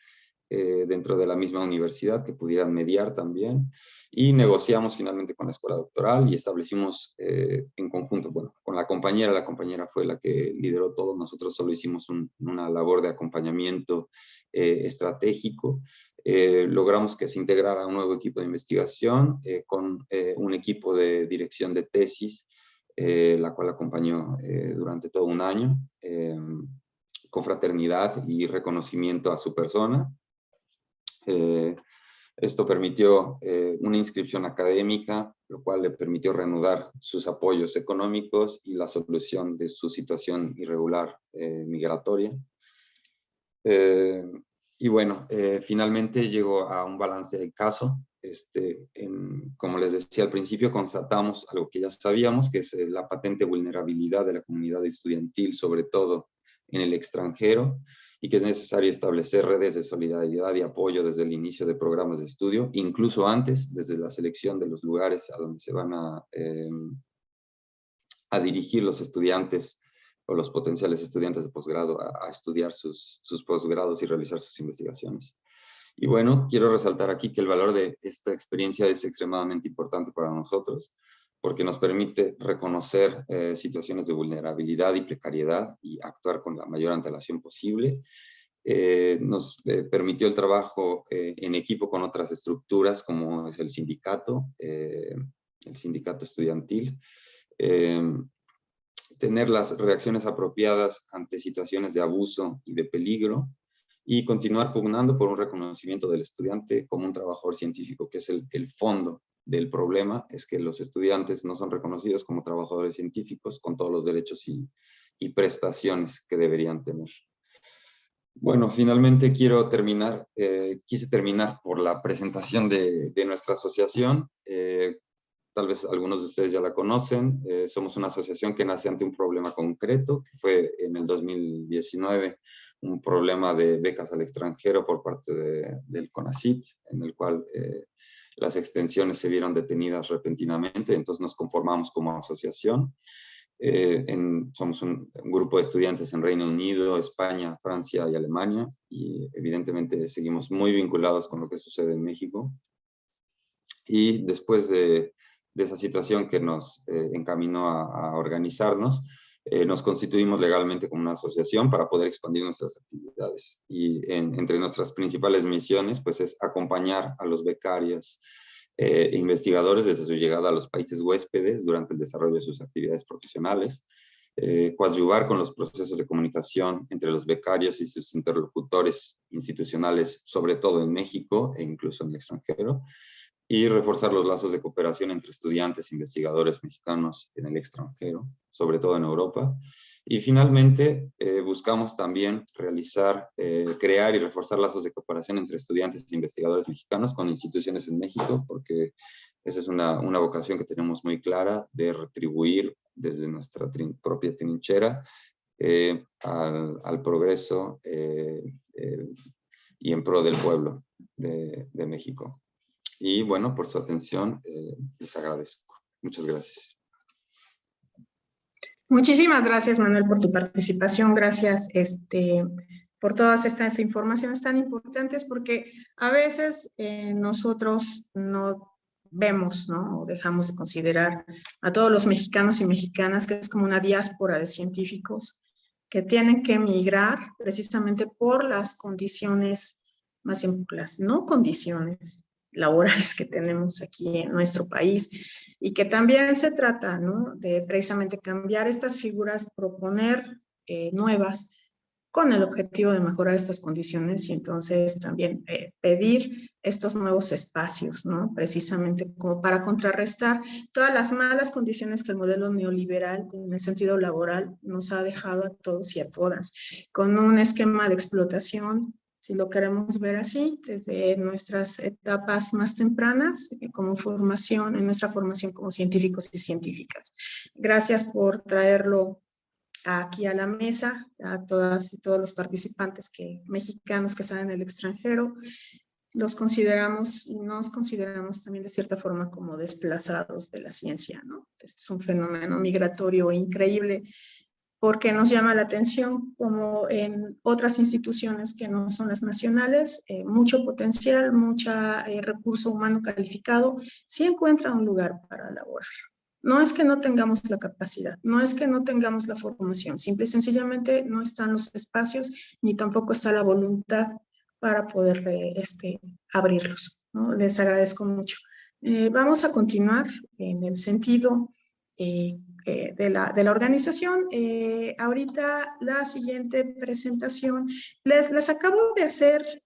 dentro de la misma universidad que pudieran mediar también, y negociamos finalmente con la escuela doctoral y establecimos en conjunto, bueno, con la compañera fue la que lideró todo, nosotros solo hicimos una labor de acompañamiento estratégico. Logramos que se integrara un nuevo equipo de investigación con un equipo de dirección de tesis, la cual acompañó durante todo un año, con fraternidad y reconocimiento a su persona. Esto permitió una inscripción académica, lo cual le permitió reanudar sus apoyos económicos y la solución de su situación irregular migratoria. Y bueno, finalmente llegó a un balance del caso. Como les decía al principio, constatamos algo que ya sabíamos, que es la patente vulnerabilidad de la comunidad estudiantil, sobre todo en el extranjero, y que es necesario establecer redes de solidaridad y apoyo desde el inicio de programas de estudio, incluso antes, desde la selección de los lugares a donde se van a dirigir los estudiantes o los potenciales estudiantes de posgrado a estudiar sus posgrados y realizar sus investigaciones. Y bueno, quiero resaltar aquí que el valor de esta experiencia es extremadamente importante para nosotros, porque nos permite reconocer situaciones de vulnerabilidad y precariedad y actuar con la mayor antelación posible. Nos permitió el trabajo en equipo con otras estructuras, como es el sindicato estudiantil, tener las reacciones apropiadas ante situaciones de abuso y de peligro, y continuar pugnando por un reconocimiento del estudiante como un trabajador científico, que es el fondo del problema, es que los estudiantes no son reconocidos como trabajadores científicos con todos los derechos y prestaciones que deberían tener. Bueno, finalmente quise terminar por la presentación de nuestra asociación. Tal vez algunos de ustedes ya la conocen. Somos una asociación que nace ante un problema concreto, que fue en el 2019 un problema de becas al extranjero por parte del CONACYT, en el cual las extensiones se vieron detenidas repentinamente, entonces nos conformamos como asociación. Somos un grupo de estudiantes en Reino Unido, España, Francia y Alemania, y evidentemente seguimos muy vinculados con lo que sucede en México. Y después de esa situación que nos encaminó a organizarnos, nos constituimos legalmente como una asociación para poder expandir nuestras actividades. Y entre nuestras principales misiones, pues, es acompañar a los becarios e investigadores desde su llegada a los países huéspedes durante el desarrollo de sus actividades profesionales, coadyuvar con los procesos de comunicación entre los becarios y sus interlocutores institucionales, sobre todo en México e incluso en el extranjero, y reforzar los lazos de cooperación entre estudiantes e investigadores mexicanos en el extranjero, sobre todo en Europa. Y finalmente, buscamos también crear y reforzar lazos de cooperación entre estudiantes e investigadores mexicanos con instituciones en México, porque esa es una vocación que tenemos muy clara de retribuir desde nuestra propia trinchera al progreso y en pro del pueblo de México. Y bueno, por su atención, les agradezco. Muchas gracias. Muchísimas gracias, Manuel, por tu participación. Gracias por todas estas informaciones tan importantes, porque a veces nosotros no vemos, ¿no? O dejamos de considerar a todos los mexicanos y mexicanas, que es como una diáspora de científicos que tienen que emigrar precisamente por las condiciones, más bien las no condiciones laborales que tenemos aquí en nuestro país, y que también se trata, ¿no?, de precisamente cambiar estas figuras, proponer nuevas, con el objetivo de mejorar estas condiciones y entonces también pedir estos nuevos espacios, ¿no?, precisamente como para contrarrestar todas las malas condiciones que el modelo neoliberal en el sentido laboral nos ha dejado a todos y a todas, con un esquema de explotación, si lo queremos ver así, desde nuestras etapas más tempranas, como formación, en nuestra formación como científicos y científicas. Gracias por traerlo aquí a la mesa, a todas y todos los participantes mexicanos que están en el extranjero. Los consideramos y nos consideramos también de cierta forma como desplazados de la ciencia, ¿no? Este es un fenómeno migratorio increíble, porque nos llama la atención como en otras instituciones que no son las nacionales, mucho potencial, mucho recurso humano calificado, sí encuentra un lugar para laborar. No es que no tengamos la capacidad, no es que no tengamos la formación, simple y sencillamente no están los espacios, ni tampoco está la voluntad para poder abrirlos, ¿no? Les agradezco mucho. Vamos a continuar en el sentido de la organización. Ahorita la siguiente presentación, les acabo de hacer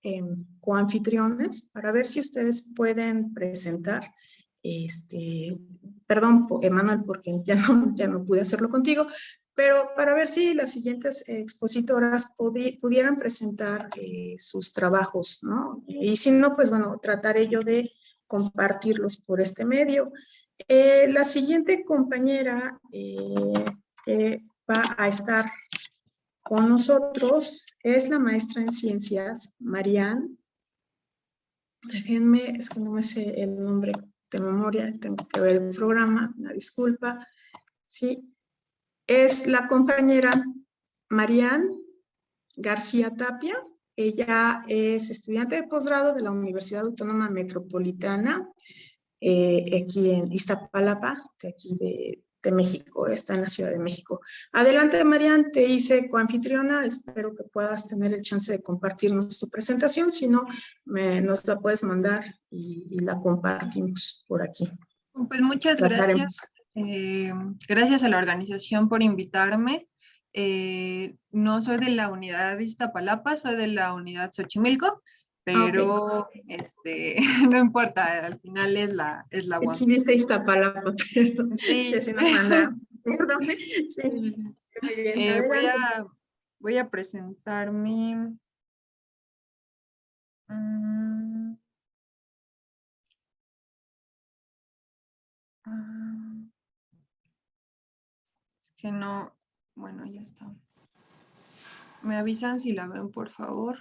coanfitriones para ver si ustedes pueden presentar. Perdón, Emanuel, porque ya no pude hacerlo contigo, pero para ver si las siguientes expositoras pudieran presentar sus trabajos, ¿no? Y si no, pues bueno, trataré yo de compartirlos por este medio. La siguiente compañera que va a estar con nosotros es la maestra en ciencias, Marianne. Déjenme, es que no me sé el nombre de memoria, tengo que ver el programa, una disculpa. Sí, es la compañera Marianne García Tapia. Ella es estudiante de posgrado de la Universidad Autónoma Metropolitana, aquí en Iztapalapa, de aquí de México, está en la Ciudad de México. Adelante, Marianne, te hice coanfitriona, espero que puedas tener el chance de compartirnos tu presentación, si no, nos la puedes mandar y la compartimos por aquí. Pues muchas gracias. Gracias a la organización por invitarme. No soy de la unidad de Iztapalapa, soy de la unidad Xochimilco, pero no importa, al final es la UAM. Aquí dice Iztapalapa, perdón. Sí, así nos mandaron. Perdón. Sí. Voy a presentar mi... que no, bueno, ya está. Me avisan si la ven, por favor.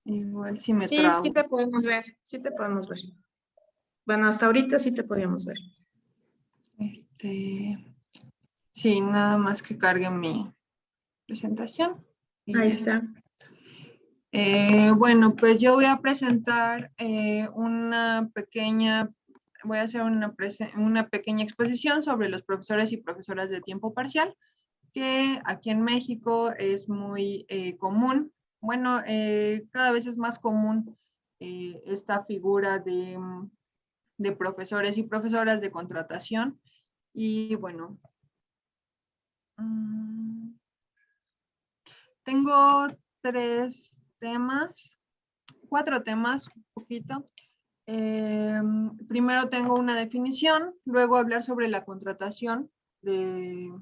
Igual si me trabo. Sí te podemos ver, sí te podemos ver. Bueno, hasta ahorita sí te podíamos ver. Sí, nada más que cargue mi presentación. Ahí está. Bueno, pues yo voy a presentar voy a hacer una pequeña exposición sobre los profesores y profesoras de tiempo parcial, que aquí en México es muy común. Bueno, cada vez es más común esta figura de profesores y profesoras de contratación. Y bueno, tengo cuatro temas, un poquito. Primero tengo una definición, luego hablar sobre la contratación de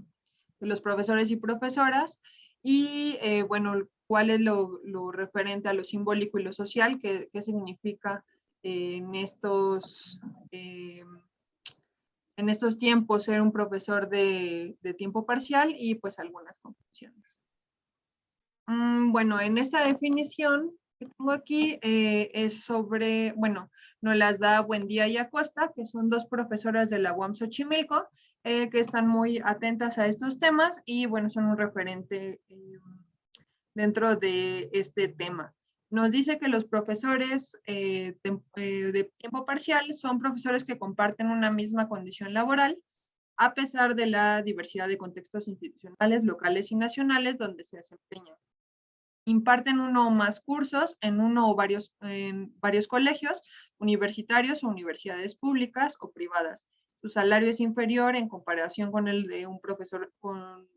los profesores y profesoras y, bueno, cuál es lo referente a lo simbólico y lo social, qué significa en estos tiempos ser un profesor de tiempo parcial y pues algunas conclusiones. Bueno, en esta definición que tengo aquí es sobre, bueno, nos las da Buendía y Acosta, que son dos profesoras de la UAM Xochimilco, que están muy atentas a estos temas y, bueno, son un referente dentro de este tema. Nos dice que los profesores de tiempo parcial son profesores que comparten una misma condición laboral, a pesar de la diversidad de contextos institucionales, locales y nacionales donde se desempeñan. Imparten uno o más cursos en en varios colegios, universitarios o universidades públicas o privadas. Su salario es inferior en comparación con el de un profesor con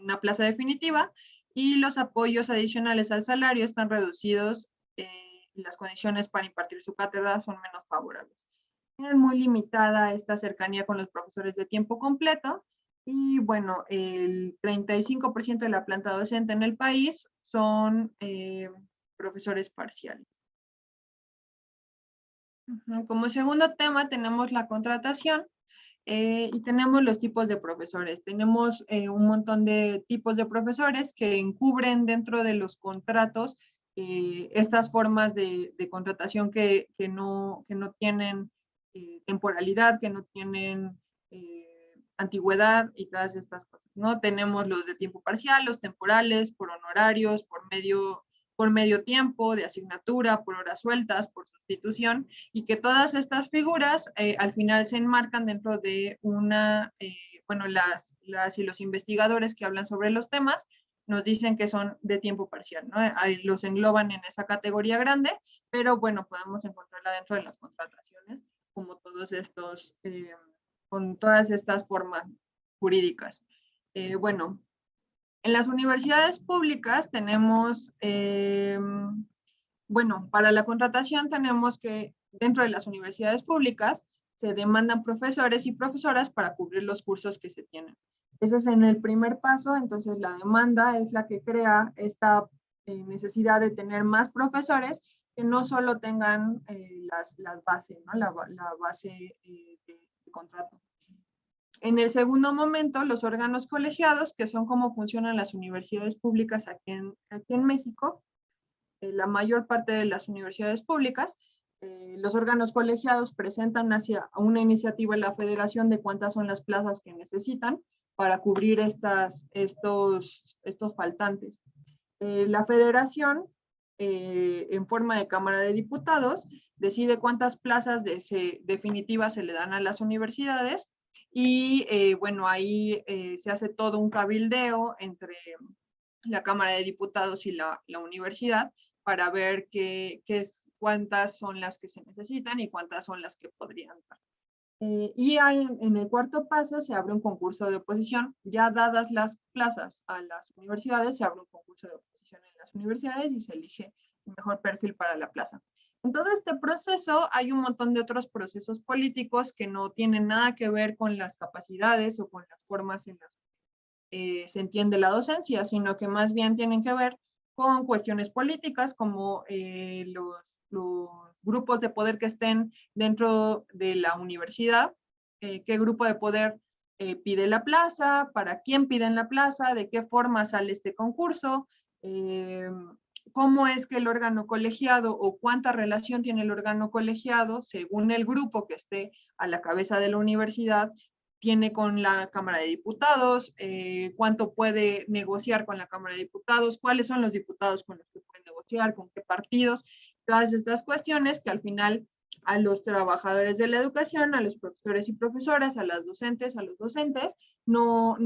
una plaza definitiva, y los apoyos adicionales al salario están reducidos y las condiciones para impartir su cátedra son menos favorables. Es muy limitada esta cercanía con los profesores de tiempo completo, y bueno, el 35% de la planta docente en el país son profesores parciales. Como segundo tema tenemos la contratación y tenemos los tipos de profesores. Tenemos un montón de tipos de profesores que encubren dentro de los contratos estas formas de contratación que no tienen temporalidad, que no tienen antigüedad y todas estas cosas, ¿no? Tenemos los de tiempo parcial, los temporales, por honorarios, por medio tiempo, de asignatura, por horas sueltas, por sustitución, y que todas estas figuras al final se enmarcan dentro de bueno, las y los investigadores que hablan sobre los temas nos dicen que son de tiempo parcial, ¿no? Ahí los engloban en esa categoría grande, pero bueno, podemos encontrarla dentro de las contrataciones, como todos estos, con todas estas formas jurídicas. Bueno, en las universidades públicas tenemos, bueno, para la contratación tenemos que dentro de las universidades públicas se demandan profesores y profesoras para cubrir los cursos que se tienen. Ese es en el primer paso. Entonces la demanda es la que crea esta necesidad de tener más profesores que no solo tengan las bases, ¿no? la base de contrato. En el segundo momento, los órganos colegiados, que son cómo funcionan las universidades públicas aquí en México, la mayor parte de las universidades públicas, los órganos colegiados presentan hacia una iniciativa en la federación de cuántas son las plazas que necesitan para cubrir estos faltantes. La federación, en forma de Cámara de Diputados, decide cuántas plazas definitivas se le dan a las universidades, y bueno, ahí se hace todo un cabildeo entre la Cámara de Diputados y la universidad para ver cuántas son las que se necesitan y cuántas son las que podrían dar. Y en el cuarto paso se abre un concurso de oposición. Ya dadas las plazas a las universidades, se abre un concurso de oposición en las universidades y se elige el mejor perfil para la plaza. En todo este proceso hay un montón de otros procesos políticos que no tienen nada que ver con las capacidades o con las formas en las que se entiende la docencia, sino que más bien tienen que ver con cuestiones políticas como los grupos de poder que estén dentro de la universidad, qué grupo de poder pide la plaza, para quién piden la plaza, de qué forma sale este concurso, cómo es que el órgano colegiado o cuánta relación tiene el órgano colegiado según el grupo que esté a la cabeza de la universidad tiene con la Cámara de Diputados, cuánto puede negociar con la Cámara de Diputados, cuáles son los diputados con los que pueden negociar, con qué partidos, todas estas cuestiones que al final a los trabajadores de la educación, a los profesores y profesoras, a las docentes, a los docentes, no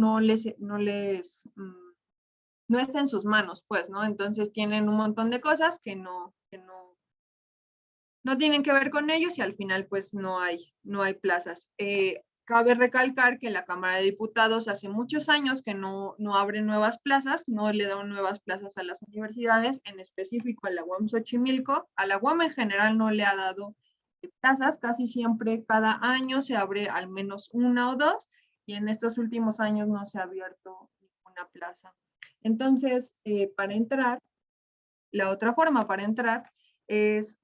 está en sus manos, pues, ¿no? Entonces tienen un montón de cosas que no tienen que ver con ellos y al final, pues, no hay plazas. Cabe recalcar que la Cámara de Diputados hace muchos años que no abre nuevas plazas, no le dan nuevas plazas a las universidades, en específico a la UAM Xochimilco. A la UAM en general no le ha dado plazas, casi siempre cada año se abre al menos una o dos, y en estos últimos años no se ha abierto ninguna plaza. Entonces, para entrar, la otra forma para entrar es,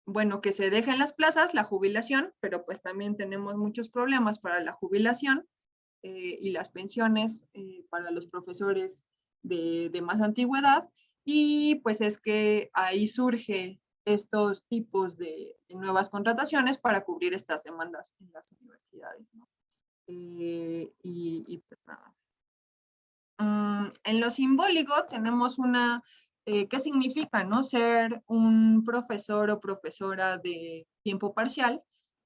bueno, que se dejen las plazas, la jubilación, pero pues también tenemos muchos problemas para la jubilación y las pensiones para los profesores de más antigüedad, y pues es que ahí surge estos tipos de nuevas contrataciones para cubrir estas demandas en las universidades, ¿no? Y pues nada. En lo simbólico tenemos ¿qué significa, no? Ser un profesor o profesora de tiempo parcial.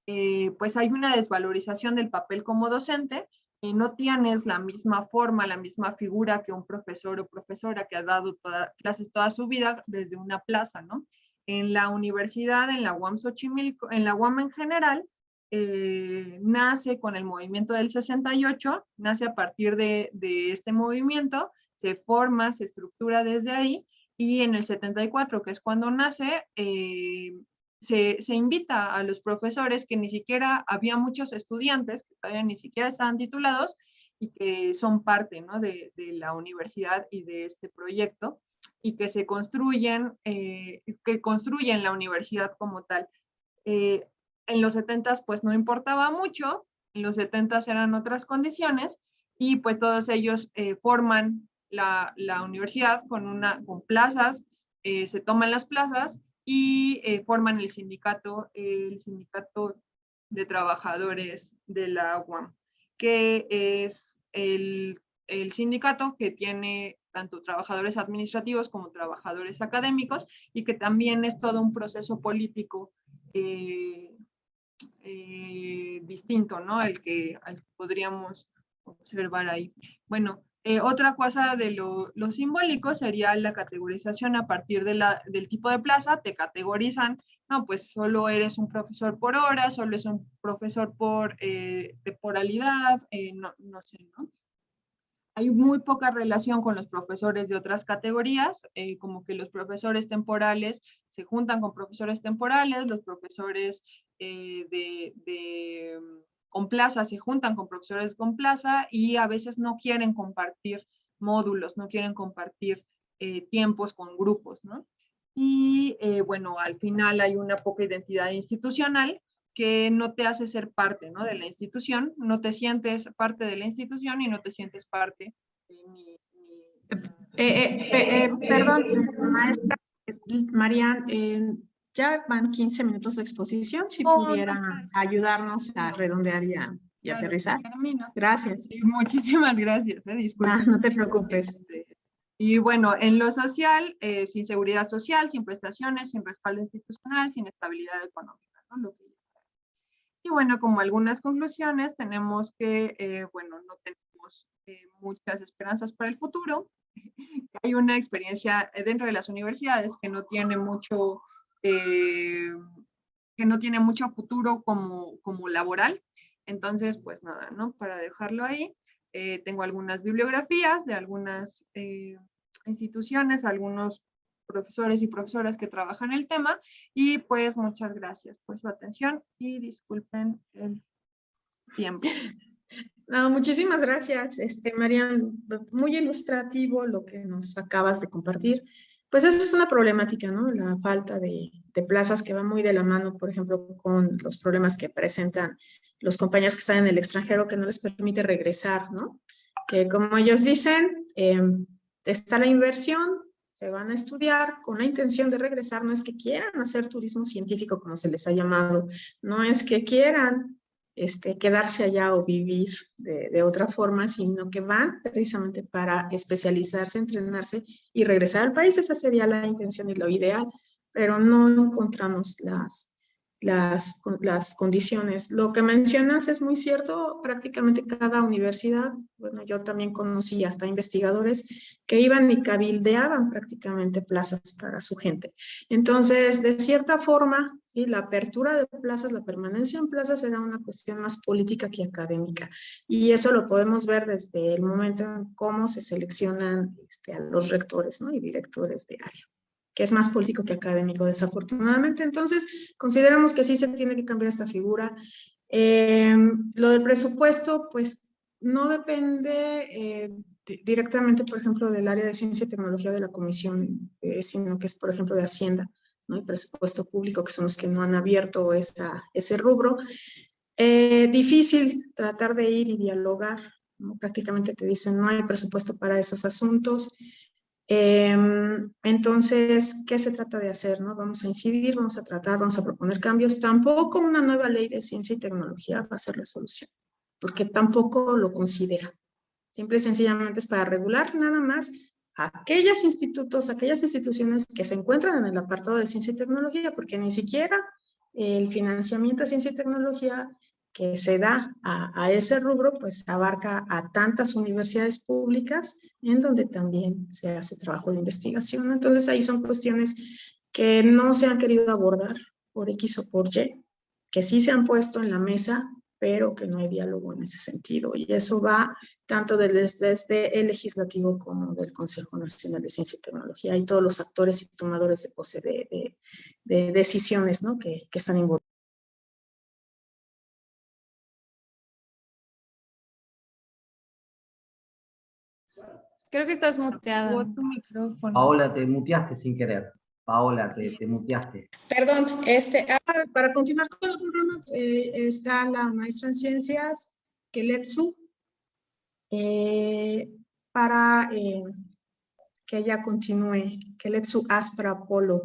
pues hay una desvalorización del papel como docente, y no tienes la misma forma, la misma figura que un profesor o profesora que ha dado clases toda su vida desde una plaza, ¿no? En la universidad, en la UAM Xochimilco, en la UAM en general, nace con el movimiento del 68, nace a partir de este movimiento, se forma, se estructura desde ahí, y en el 74, que es cuando nace, se invita a los profesores, que ni siquiera había muchos estudiantes, que todavía ni siquiera estaban titulados, y que son parte, ¿no?, de la universidad y de este proyecto, y que se construyen, que construyen la universidad como tal. En los 70s pues no importaba mucho, en los 70s eran otras condiciones, y pues todos ellos forman la universidad con plazas, se toman las plazas y forman el sindicato de trabajadores de la UAM, que es el sindicato que tiene tanto trabajadores administrativos como trabajadores académicos, y que también es todo un proceso político distinto, ¿no?, al que podríamos observar ahí. Bueno, otra cosa de lo simbólico sería la categorización a partir del tipo de plaza. Te categorizan, no, pues solo eres un profesor por hora, solo es un profesor por temporalidad, no sé, ¿no? Hay muy poca relación con los profesores de otras categorías, como que los profesores temporales se juntan con profesores temporales, los profesores con plaza se juntan con profesores con plaza, y a veces no quieren compartir módulos, no quieren compartir tiempos con grupos, ¿no? Y bueno, al final hay una poca identidad institucional que no te hace ser parte, ¿no?, de la institución, no te sientes parte de la institución y no te sientes parte Perdón, maestra Marian, ya van 15 minutos de exposición, si pudiera ayudarnos a redondear y aterrizar. Gracias. Sí, muchísimas gracias, disculpen. No te preocupes. Y bueno, en lo social, sin seguridad social, sin prestaciones, sin respaldo institucional, sin estabilidad económica, ¿no? Y bueno, como algunas conclusiones, tenemos que, bueno, no tenemos muchas esperanzas para el futuro. Hay una experiencia dentro de las universidades que no tiene mucho futuro como laboral. Entonces, pues nada, ¿no? Para dejarlo ahí, tengo algunas bibliografías de algunas instituciones, algunos profesores y profesoras que trabajan el tema, y pues muchas gracias por su atención y disculpen el tiempo. No, muchísimas gracias, Marian, muy ilustrativo lo que nos acabas de compartir. Pues eso es una problemática, ¿no? La falta de plazas, que va muy de la mano, por ejemplo, con los problemas que presentan los compañeros que están en el extranjero, que no les permite regresar, ¿no? Que como ellos dicen, está la inversión, se van a estudiar con la intención de regresar, no es que quieran hacer turismo científico, como se les ha llamado, no es que quieran quedarse allá o vivir de otra forma, sino que van precisamente para especializarse, entrenarse y regresar al país. Esa sería la intención y lo ideal, pero no encontramos las condiciones. Lo que mencionas es muy cierto, prácticamente cada universidad, bueno, yo también conocí hasta investigadores que iban y cabildeaban prácticamente plazas para su gente. Entonces, de cierta forma, ¿sí?, la apertura de plazas, la permanencia en plazas era una cuestión más política que académica, y eso lo podemos ver desde el momento en cómo se seleccionan a los rectores, ¿no?, y directores de área, que es más político que académico, desafortunadamente. Entonces, consideramos que sí se tiene que cambiar esta figura. Lo del presupuesto, pues, no depende directamente, por ejemplo, del área de ciencia y tecnología de la comisión, sino que es, por ejemplo, de Hacienda, ¿no?, y presupuesto público, que son los que no han abierto ese rubro. Difícil tratar de ir y dialogar, ¿no? Prácticamente te dicen, no hay presupuesto para esos asuntos. Entonces, ¿qué se trata de hacer, no? Vamos a incidir, vamos a tratar, vamos a proponer cambios. Tampoco una nueva ley de ciencia y tecnología va a ser la solución, porque tampoco lo considera. Simple y sencillamente es para regular nada más aquellos institutos, aquellas instituciones que se encuentran en el apartado de ciencia y tecnología, porque ni siquiera el financiamiento a ciencia y tecnología que se da a ese rubro, pues abarca a tantas universidades públicas en donde también se hace trabajo de investigación. Entonces ahí son cuestiones que no se han querido abordar por X o por Y, que sí se han puesto en la mesa, pero que no hay diálogo en ese sentido. Y eso va tanto desde el legislativo como del Consejo Nacional de Ciencia y Tecnología y todos los actores y tomadores de decisiones, ¿no? que están involucrados. Creo que estás muteada. Tu micrófono. Paola, te muteaste sin querer. Paola, te muteaste. Perdón, para continuar con el programa, está la maestra en ciencias, Keletsu, para que ella continúe. Keletsu Aspra Polo.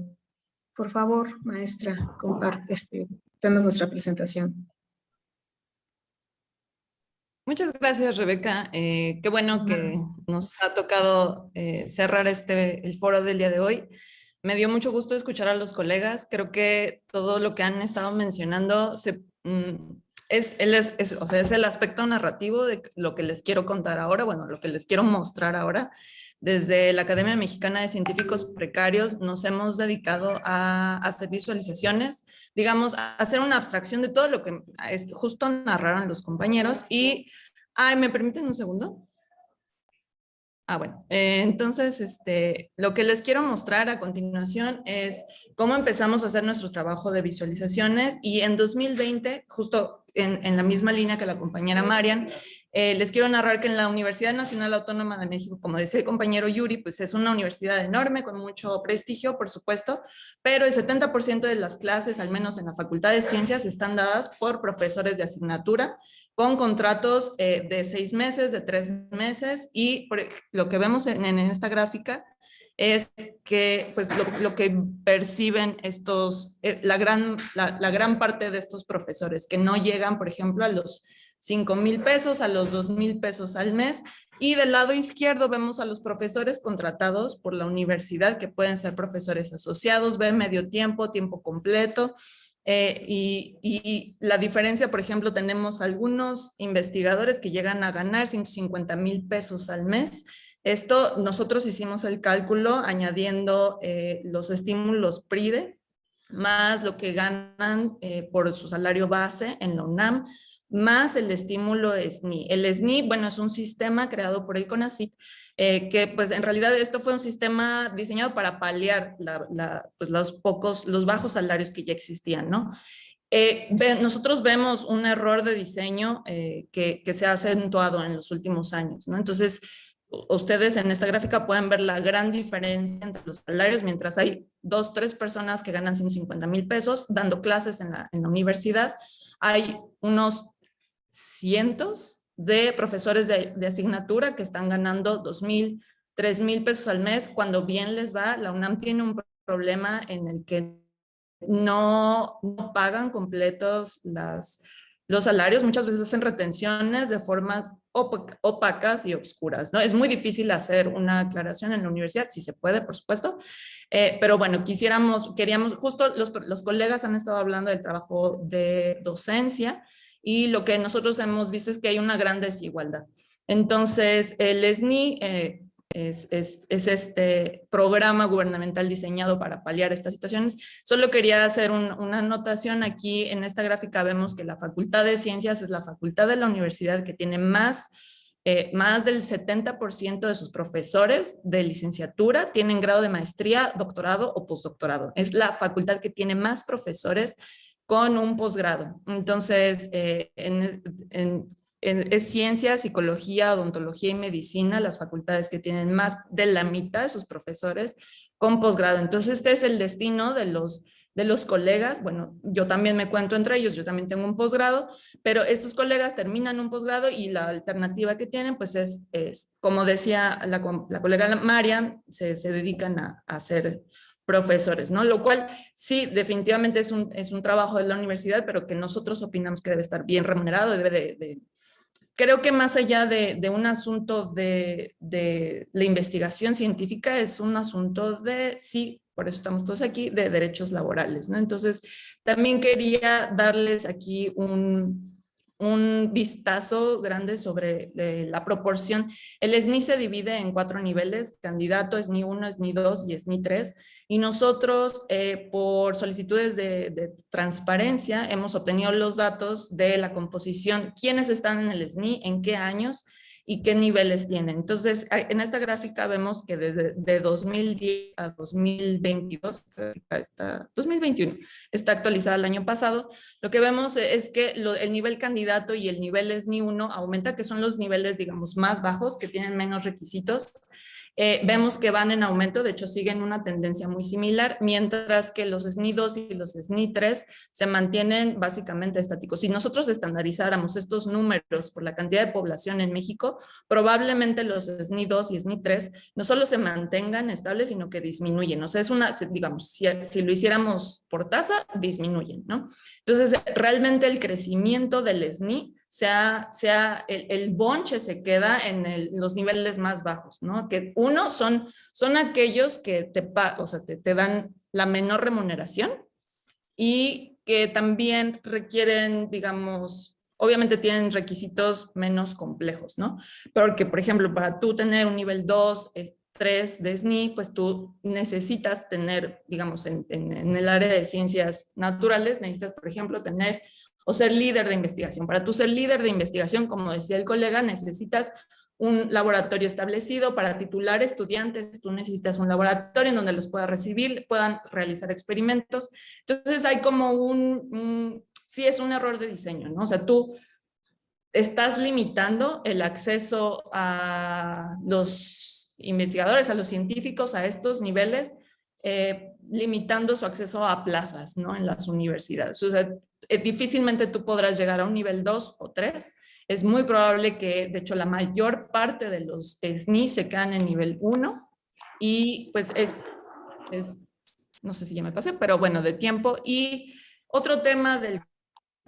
Por favor, maestra, comparte, tenemos nuestra presentación. Muchas gracias, Rebeca. Qué bueno que nos ha tocado cerrar el foro del día de hoy. Me dio mucho gusto escuchar a los colegas. Creo que todo lo que han estado mencionando es el aspecto narrativo de lo que les quiero contar ahora, bueno, lo que les quiero mostrar ahora. Desde la Academia Mexicana de Científicos Precarios nos hemos dedicado a hacer visualizaciones, digamos, a hacer una abstracción de todo lo que justo narraron los compañeros. Y, ¿me permiten un segundo? Bueno, entonces lo que les quiero mostrar a continuación es cómo empezamos a hacer nuestro trabajo de visualizaciones, y en 2020, justo en la misma línea que la compañera Marian, les quiero narrar que en la Universidad Nacional Autónoma de México, como decía el compañero Yuri, pues es una universidad enorme con mucho prestigio, por supuesto, pero el 70% de las clases, al menos en la Facultad de Ciencias, están dadas por profesores de asignatura con contratos de 6 meses, de 3 meses, y lo que vemos en esta gráfica es que pues, lo que perciben la gran parte de estos profesores, que no llegan, por ejemplo, a los 5,000 pesos, a los 2,000 pesos al mes. Y del lado izquierdo vemos a los profesores contratados por la universidad, que pueden ser profesores asociados, medio tiempo, tiempo completo. Y la diferencia, por ejemplo, tenemos algunos investigadores que llegan a ganar 150,000 pesos al mes. Esto nosotros hicimos el cálculo añadiendo los estímulos PRIDE, más lo que ganan por su salario base en la UNAM, más el estímulo SNI. El SNI, bueno, es un sistema creado por el CONACYT, que pues en realidad esto fue un sistema diseñado para paliar pues los bajos salarios que ya existían, ¿no? Nosotros vemos un error de diseño que se ha acentuado en los últimos años, ¿no? Entonces, ustedes en esta gráfica pueden ver la gran diferencia entre los salarios, mientras hay 2, 3 personas que ganan 150,000 pesos dando clases en la universidad. Hay unos cientos de profesores de asignatura que están ganando 2,000, 3,000 pesos al mes. Cuando bien les va, la UNAM tiene un problema en el que no pagan completos los salarios, muchas veces hacen retenciones de formas opacas y obscuras, ¿no? Es muy difícil hacer una aclaración en la universidad, si se puede, por supuesto, pero bueno, queríamos, justo los colegas han estado hablando del trabajo de docencia, y lo que nosotros hemos visto es que hay una gran desigualdad. Entonces, el SNI es este programa gubernamental diseñado para paliar estas situaciones. Solo quería hacer una anotación aquí. En esta gráfica vemos que la Facultad de Ciencias es la facultad de la universidad que tiene más del 70% de sus profesores de licenciatura tienen grado de maestría, doctorado o postdoctorado. Es la facultad que tiene más profesores con un posgrado. Entonces, es ciencia, psicología, odontología y medicina, las facultades que tienen más de la mitad de sus profesores con posgrado. Entonces, este es el destino de los colegas. Bueno, yo también me cuento entre ellos, yo también tengo un posgrado, pero estos colegas terminan un posgrado y la alternativa que tienen, pues es como decía la colega Marian, se dedican a ser profesores, ¿no? Lo cual sí, definitivamente es un trabajo de la universidad, pero que nosotros opinamos que debe estar bien remunerado, creo que más allá de un asunto de la investigación científica, es un asunto de sí por eso estamos todos aquí, de derechos laborales, ¿no? Entonces, también quería darles aquí un vistazo grande sobre la proporción. El SNI se divide en 4 niveles: candidato, SNI 1, SNI 2 y SNI 3. Y nosotros, por solicitudes de transparencia, hemos obtenido los datos de la composición, quiénes están en el SNI, en qué años y qué niveles tienen. Entonces, en esta gráfica vemos que desde de 2010 a 2022, 2021, está actualizada el año pasado. Lo que vemos es que el nivel candidato y el nivel SNI 1 aumenta, que son los niveles, digamos, más bajos, que tienen menos requisitos. Vemos que van en aumento, de hecho siguen una tendencia muy similar, mientras que los SNI 2 y los SNI 3 se mantienen básicamente estáticos. Si nosotros estandarizáramos estos números por la cantidad de población en México, probablemente los SNI 2 y SNI 3 no solo se mantengan estables, sino que disminuyen. O sea, es una, digamos, si lo hiciéramos por tasa, disminuyen, ¿no? Entonces, realmente el crecimiento del SNI el bonche se queda en los niveles más bajos, ¿no? Que uno son aquellos que te dan la menor remuneración y que también requieren, digamos, obviamente tienen requisitos menos complejos, ¿no? Porque, por ejemplo, para tú tener un nivel 2, 3 de SNI, pues tú necesitas tener, digamos, en el área de ciencias naturales, necesitas, por ejemplo, tener o ser líder de investigación. Para tú ser líder de investigación, como decía el colega, necesitas un laboratorio establecido. Para titular estudiantes, tú necesitas un laboratorio en donde los puedas recibir, puedan realizar experimentos. Entonces hay como sí es un error de diseño, ¿no? O sea, tú estás limitando el acceso a los investigadores, a los científicos, a estos niveles, limitando su acceso a plazas, ¿no? En las universidades. O sea, difícilmente tú podrás llegar a un nivel 2 o 3. Es muy probable que, de hecho, la mayor parte de los SNI se quedan en nivel 1 y pues no sé si ya me pasé, pero bueno, de tiempo. Y otro tema del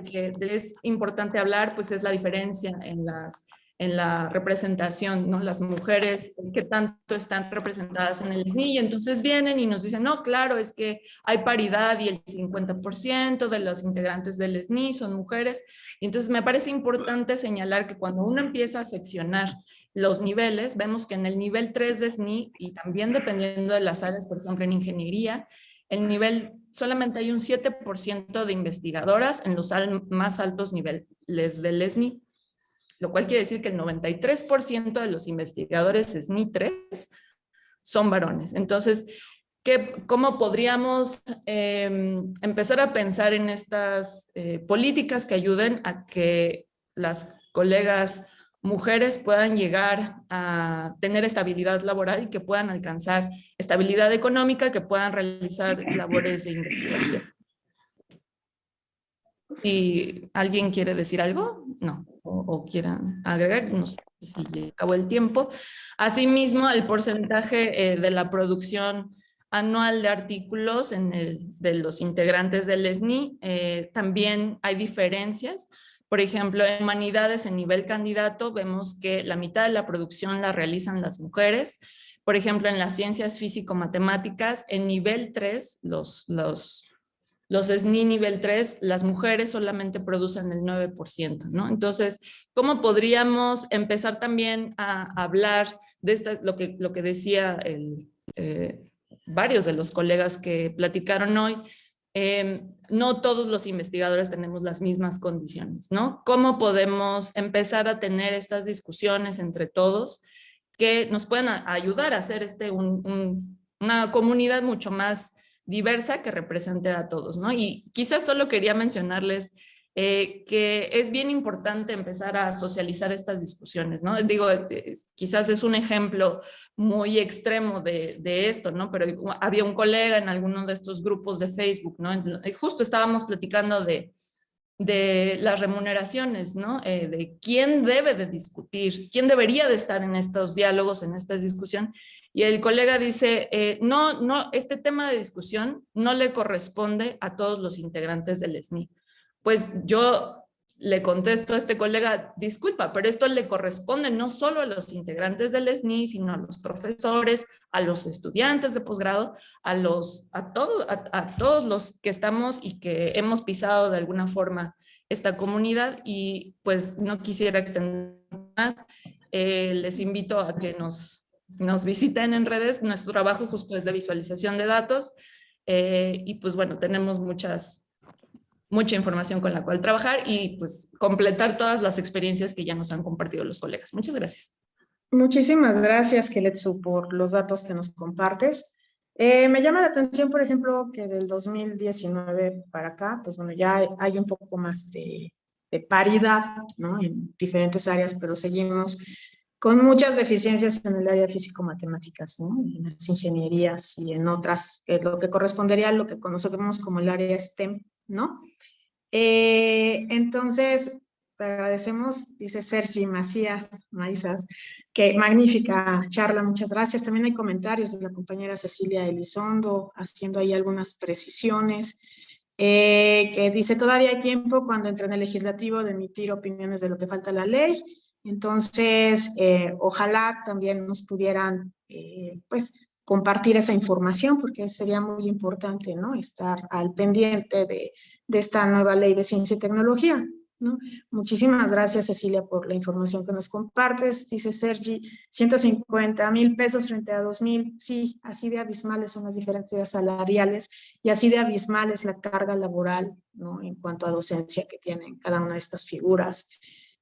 que es importante hablar, pues es la diferencia en la representación, ¿no? Las mujeres, ¿qué tanto están representadas en el SNI? Y entonces vienen y nos dicen, no, claro, es que hay paridad y el 50% de los integrantes del SNI son mujeres. Y entonces me parece importante señalar que cuando uno empieza a seccionar los niveles, vemos que en el nivel 3 de SNI, y también dependiendo de las áreas, por ejemplo, en ingeniería, el nivel, solamente hay un 7% de investigadoras en los más altos niveles del SNI, lo cual quiere decir que el 93% de los investigadores SNI 3 son varones. Entonces, ¿cómo podríamos empezar a pensar en estas políticas que ayuden a que las colegas mujeres puedan llegar a tener estabilidad laboral y que puedan alcanzar estabilidad económica, que puedan realizar labores de investigación? ¿Y alguien quiere decir algo? No. ¿O quieran agregar? No sé si ya acabó el tiempo. Asimismo, el porcentaje de la producción anual de artículos de los integrantes del SNI, también hay diferencias. Por ejemplo, en humanidades en nivel candidato vemos que la mitad de la producción la realizan las mujeres. Por ejemplo, en las ciencias físico-matemáticas, en nivel 3, los SNI nivel 3, las mujeres solamente producen el 9%, ¿no? Entonces, ¿cómo podríamos empezar también a hablar de lo que decía varios de los colegas que platicaron hoy? No todos los investigadores tenemos las mismas condiciones, ¿no? ¿Cómo podemos empezar a tener estas discusiones entre todos que nos puedan ayudar a hacer una comunidad mucho más diversa que represente a todos, ¿no? Y quizás solo quería mencionarles que es bien importante empezar a socializar estas discusiones, ¿no? Digo, quizás es un ejemplo muy extremo de esto, ¿no? Pero había un colega en alguno de estos grupos de Facebook, ¿no? Y justo estábamos platicando de las remuneraciones, ¿no? De quién debe de discutir, quién debería de estar en estos diálogos, en esta discusión. Y el colega dice, no, este tema de discusión no le corresponde a todos los integrantes del SNI. Pues yo le contesto a este colega, disculpa, pero esto le corresponde no solo a los integrantes del SNI, sino a los profesores, a los estudiantes de posgrado, a todos los que estamos y que hemos pisado de alguna forma esta comunidad, y pues no quisiera extender más. Les invito a que nos visiten en redes. Nuestro trabajo justo es de visualización de datos, y pues bueno, tenemos mucha información con la cual trabajar y pues completar todas las experiencias que ya nos han compartido los colegas. Muchas gracias. Muchísimas gracias, Keletsu, por los datos que nos compartes. Me llama la atención, por ejemplo, que del 2019 para acá, pues bueno, ya hay un poco más de paridad, ¿no? En diferentes áreas, pero seguimos con muchas deficiencias en el área físico-matemáticas, ¿no? En las ingenierías y en otras, lo que correspondería a lo que conocemos como el área STEM, ¿no? Entonces, te agradecemos, dice Sergi Maizas, que magnífica charla, muchas gracias. También hay comentarios de la compañera Cecilia Elizondo, haciendo ahí algunas precisiones, que dice, todavía hay tiempo cuando entre en el legislativo de emitir opiniones de lo que falta la ley. Entonces, ojalá también nos pudieran, pues, compartir esa información, porque sería muy importante, ¿no? Estar al pendiente de esta nueva ley de ciencia y tecnología, ¿no? Muchísimas gracias, Cecilia, por la información que nos compartes. Dice Sergi, 150,000 pesos frente a 2,000. Sí, así de abismales son las diferencias salariales y así de abismal es la carga laboral, ¿no? En cuanto a docencia que tienen cada una de estas figuras.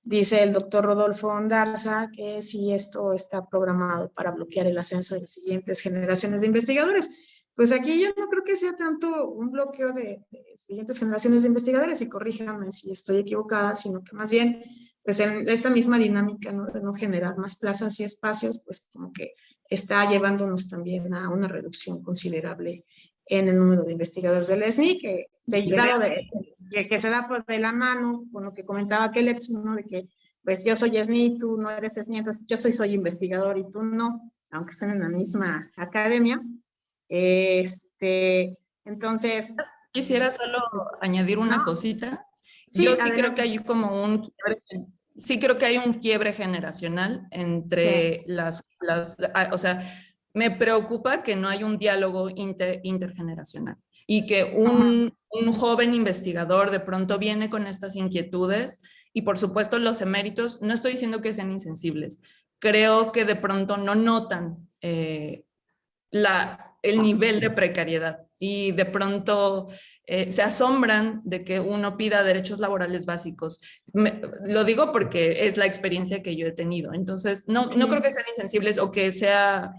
Dice el doctor Rodolfo Ondarza que si esto está programado para bloquear el ascenso de las siguientes generaciones de investigadores. Pues aquí yo no creo que sea tanto un bloqueo de siguientes generaciones de investigadores, y corríjanme si estoy equivocada, sino que más bien, pues en esta misma dinámica, ¿no? De no generar más plazas y espacios, pues como que está llevándonos también a una reducción considerable en el número de investigadores del SNI, que se da pues de la mano con lo que comentaba Keletsu, ¿no? De que pues yo soy SNI, tú no eres SNI, entonces yo soy investigador y tú no, aunque estén en la misma academia. Entonces... Quisiera solo añadir una cosita. Sí, yo sí creo que hay como un quiebre generacional entre o sea, me preocupa que no hay un diálogo intergeneracional y que un joven investigador de pronto viene con estas inquietudes, y por supuesto los eméritos, no estoy diciendo que sean insensibles, creo que de pronto no notan el nivel de precariedad, y de pronto se asombran de que uno pida derechos laborales básicos. Lo digo porque es la experiencia que yo he tenido. Entonces, no creo que sean insensibles o que sea,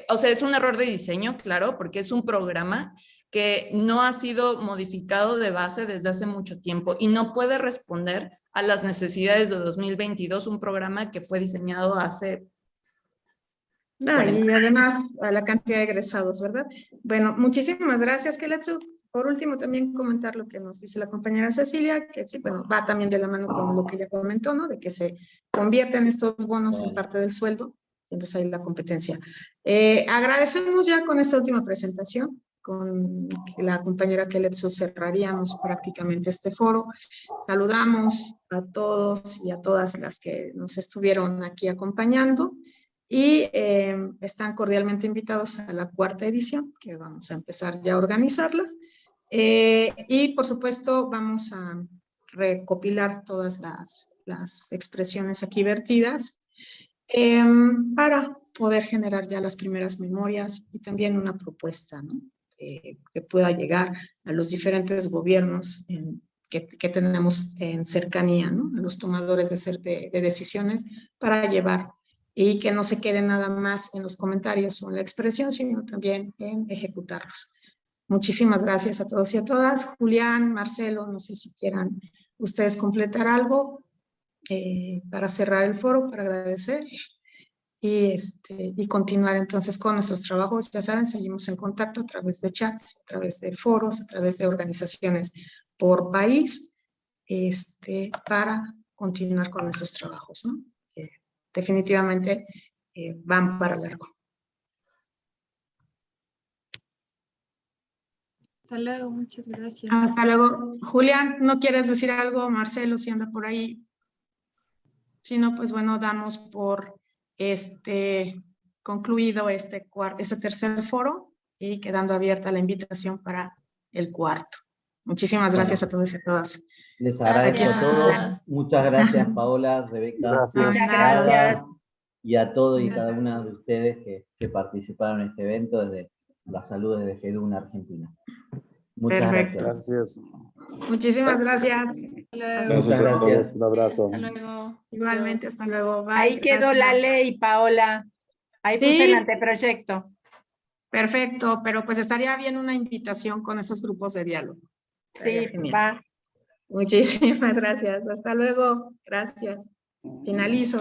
o sea, es un error de diseño, claro, porque es un programa que no ha sido modificado de base desde hace mucho tiempo y no puede responder a las necesidades de 2022, un programa que fue diseñado hace... y además a la cantidad de egresados, ¿verdad? Bueno, muchísimas gracias, Keletsu. Por último, también comentar lo que nos dice la compañera Cecilia, que sí, bueno, va también de la mano con lo que ella comentó, ¿no? De que se convierten estos bonos en parte del sueldo, entonces ahí la competencia. Agradecemos ya con esta última presentación, con la compañera Keletsu cerraríamos prácticamente este foro. Saludamos a todos y a todas las que nos estuvieron aquí acompañando. Y están cordialmente invitados a la 4ª edición, que vamos a empezar ya a organizarla. Y por supuesto vamos a recopilar todas las expresiones aquí vertidas para poder generar ya las primeras memorias y también una propuesta, ¿no? Que pueda llegar a los diferentes gobiernos que tenemos en cercanía, ¿no? A los tomadores de decisiones, para llevar y que no se quede nada más en los comentarios o en la expresión, sino también en ejecutarlos. Muchísimas gracias a todos y a todas. Julián, Marcelo, no sé si quieran ustedes completar algo para cerrar el foro, para agradecer y continuar entonces con nuestros trabajos. Ya saben, seguimos en contacto a través de chats, a través de foros, a través de organizaciones por país, para continuar con nuestros trabajos, ¿no? Definitivamente van para largo. Hasta luego, muchas gracias. Hasta luego. Julián, ¿no quieres decir algo? Marcelo, si anda por ahí. Si no, pues bueno, damos por concluido este tercer foro y quedando abierta la invitación para el cuarto. Muchísimas gracias a todos y a todas. Les agradezco a todos. Muchas gracias, Paola, Rebeca. Gracias. Gracias. Y a todos y cada una de ustedes que participaron en este evento desde la salud desde FEDUNA Argentina. Muchas Perfecto. gracias. Gracias. Muchísimas gracias. Gracias a todos. Un abrazo. Hasta luego. Igualmente, hasta luego. Bye. Ahí quedó la Gracias. ley, Paola. Ahí Sí. puse el anteproyecto. Perfecto, pero pues estaría bien una invitación con esos grupos de diálogo. Estaría Sí, genial. va. Muchísimas gracias. Hasta luego. Gracias. Finalizo.